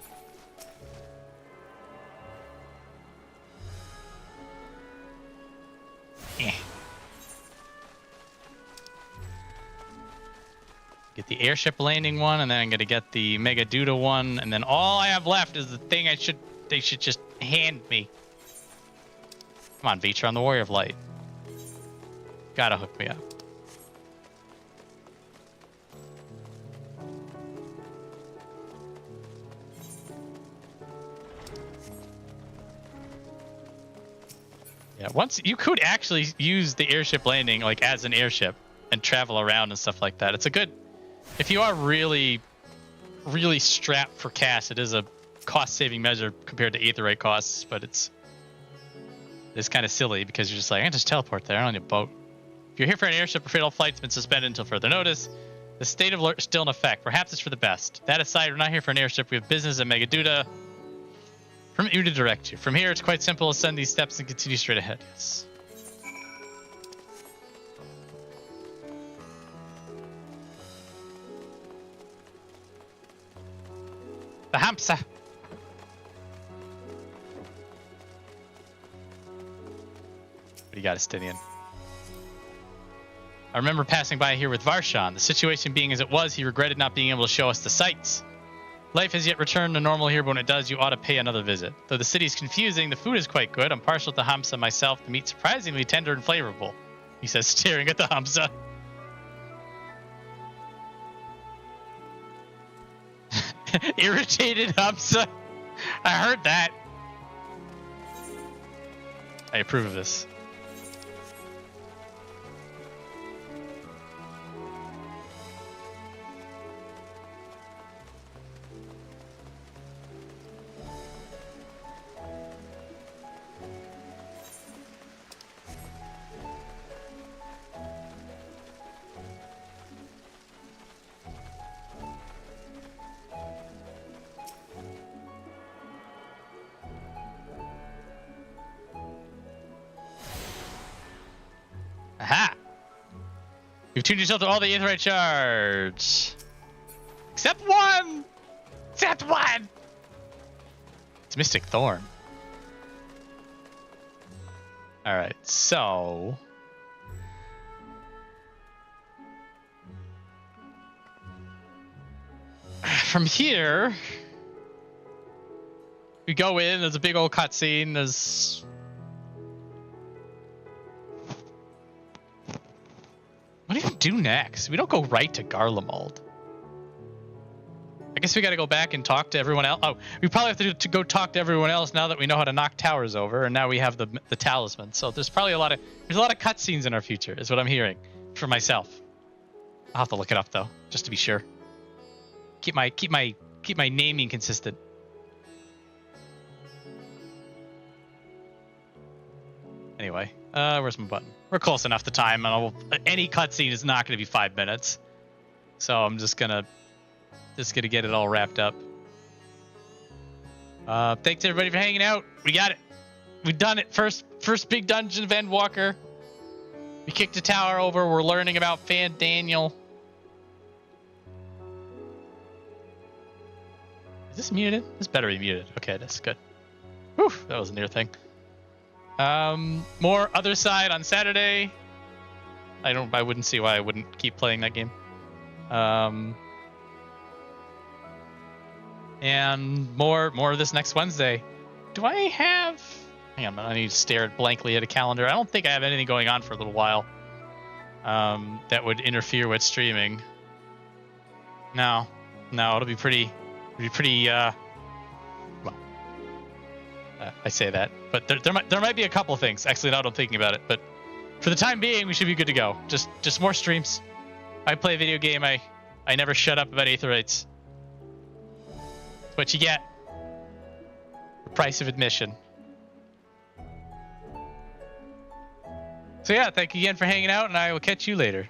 Get the airship landing one, and then I'm gonna get the Mega Duda one, and then all I have left is the thing they should just hand me. Come on, Vrtra, on the Warrior of Light. Gotta hook me up. Yeah, once you could actually use the airship landing like as an airship and travel around and stuff like that. It's a good, if you are really strapped for cash, it is a cost-saving measure compared to aetheryte costs, but it's kind of silly because you're just like, I can just teleport there on your boat. If you're here for an airship, a fatal flight's been suspended until further notice. The state of alert is still in effect. Perhaps it's for the best. That aside, we're not here for an airship. We have business at Megaduda. Permit you to direct you. From here, it's quite simple. Ascend these steps and continue straight ahead. Yes. The Hamsa. What do you got, Estinian? I remember passing by here with Varshan. The situation being as it was, he regretted not being able to show us the sights. Life has yet returned to normal here, but when it does, you ought to pay another visit. Though the city is confusing, the food is quite good. I'm partial to Hamsa myself. The meat's surprisingly tender and flavorful, he says, staring at the Hamsa. Irritated Hamsa. I heard that. I approve of this. Aha! You've tuned yourself to all the aetheryte shards. Except one! Except one! It's Mystic Thorn. Alright, so... from here... we go in, there's a big old cutscene, there's... what do you do next? We don't go right to Garlemald. I guess we gotta go back and talk to everyone else. Oh, we probably have to go talk to everyone else now that we know how to knock towers over, and now we have the talisman. So there's probably a lot of cutscenes in our future, is what I'm hearing for myself. I'll have to look it up though, just to be sure. Keep my naming consistent. Anyway, where's my button? We're close enough to time, and any cutscene is not going to be 5 minutes, so I'm just gonna get it all wrapped up. Thanks everybody for hanging out. We got it. We've done it. First big dungeon of Endwalker. We kicked the tower over. We're learning about Fan Daniel. Is this muted? This better be muted. Okay, that's good. Whew, that was a near thing. More Other Side on Saturday. I wouldn't see why I wouldn't keep playing that game. And more of this next Wednesday. Do I have... hang on, I need to stare blankly at a calendar. I don't think I have anything going on for a little while that would interfere with streaming. No, it'll be pretty I say that, but there might be a couple things. Actually, now that I'm thinking about it, but for the time being, we should be good to go. Just more streams. I play a video game. I never shut up about aetherytes. It's what you get. The price of admission. So yeah, thank you again for hanging out, and I will catch you later.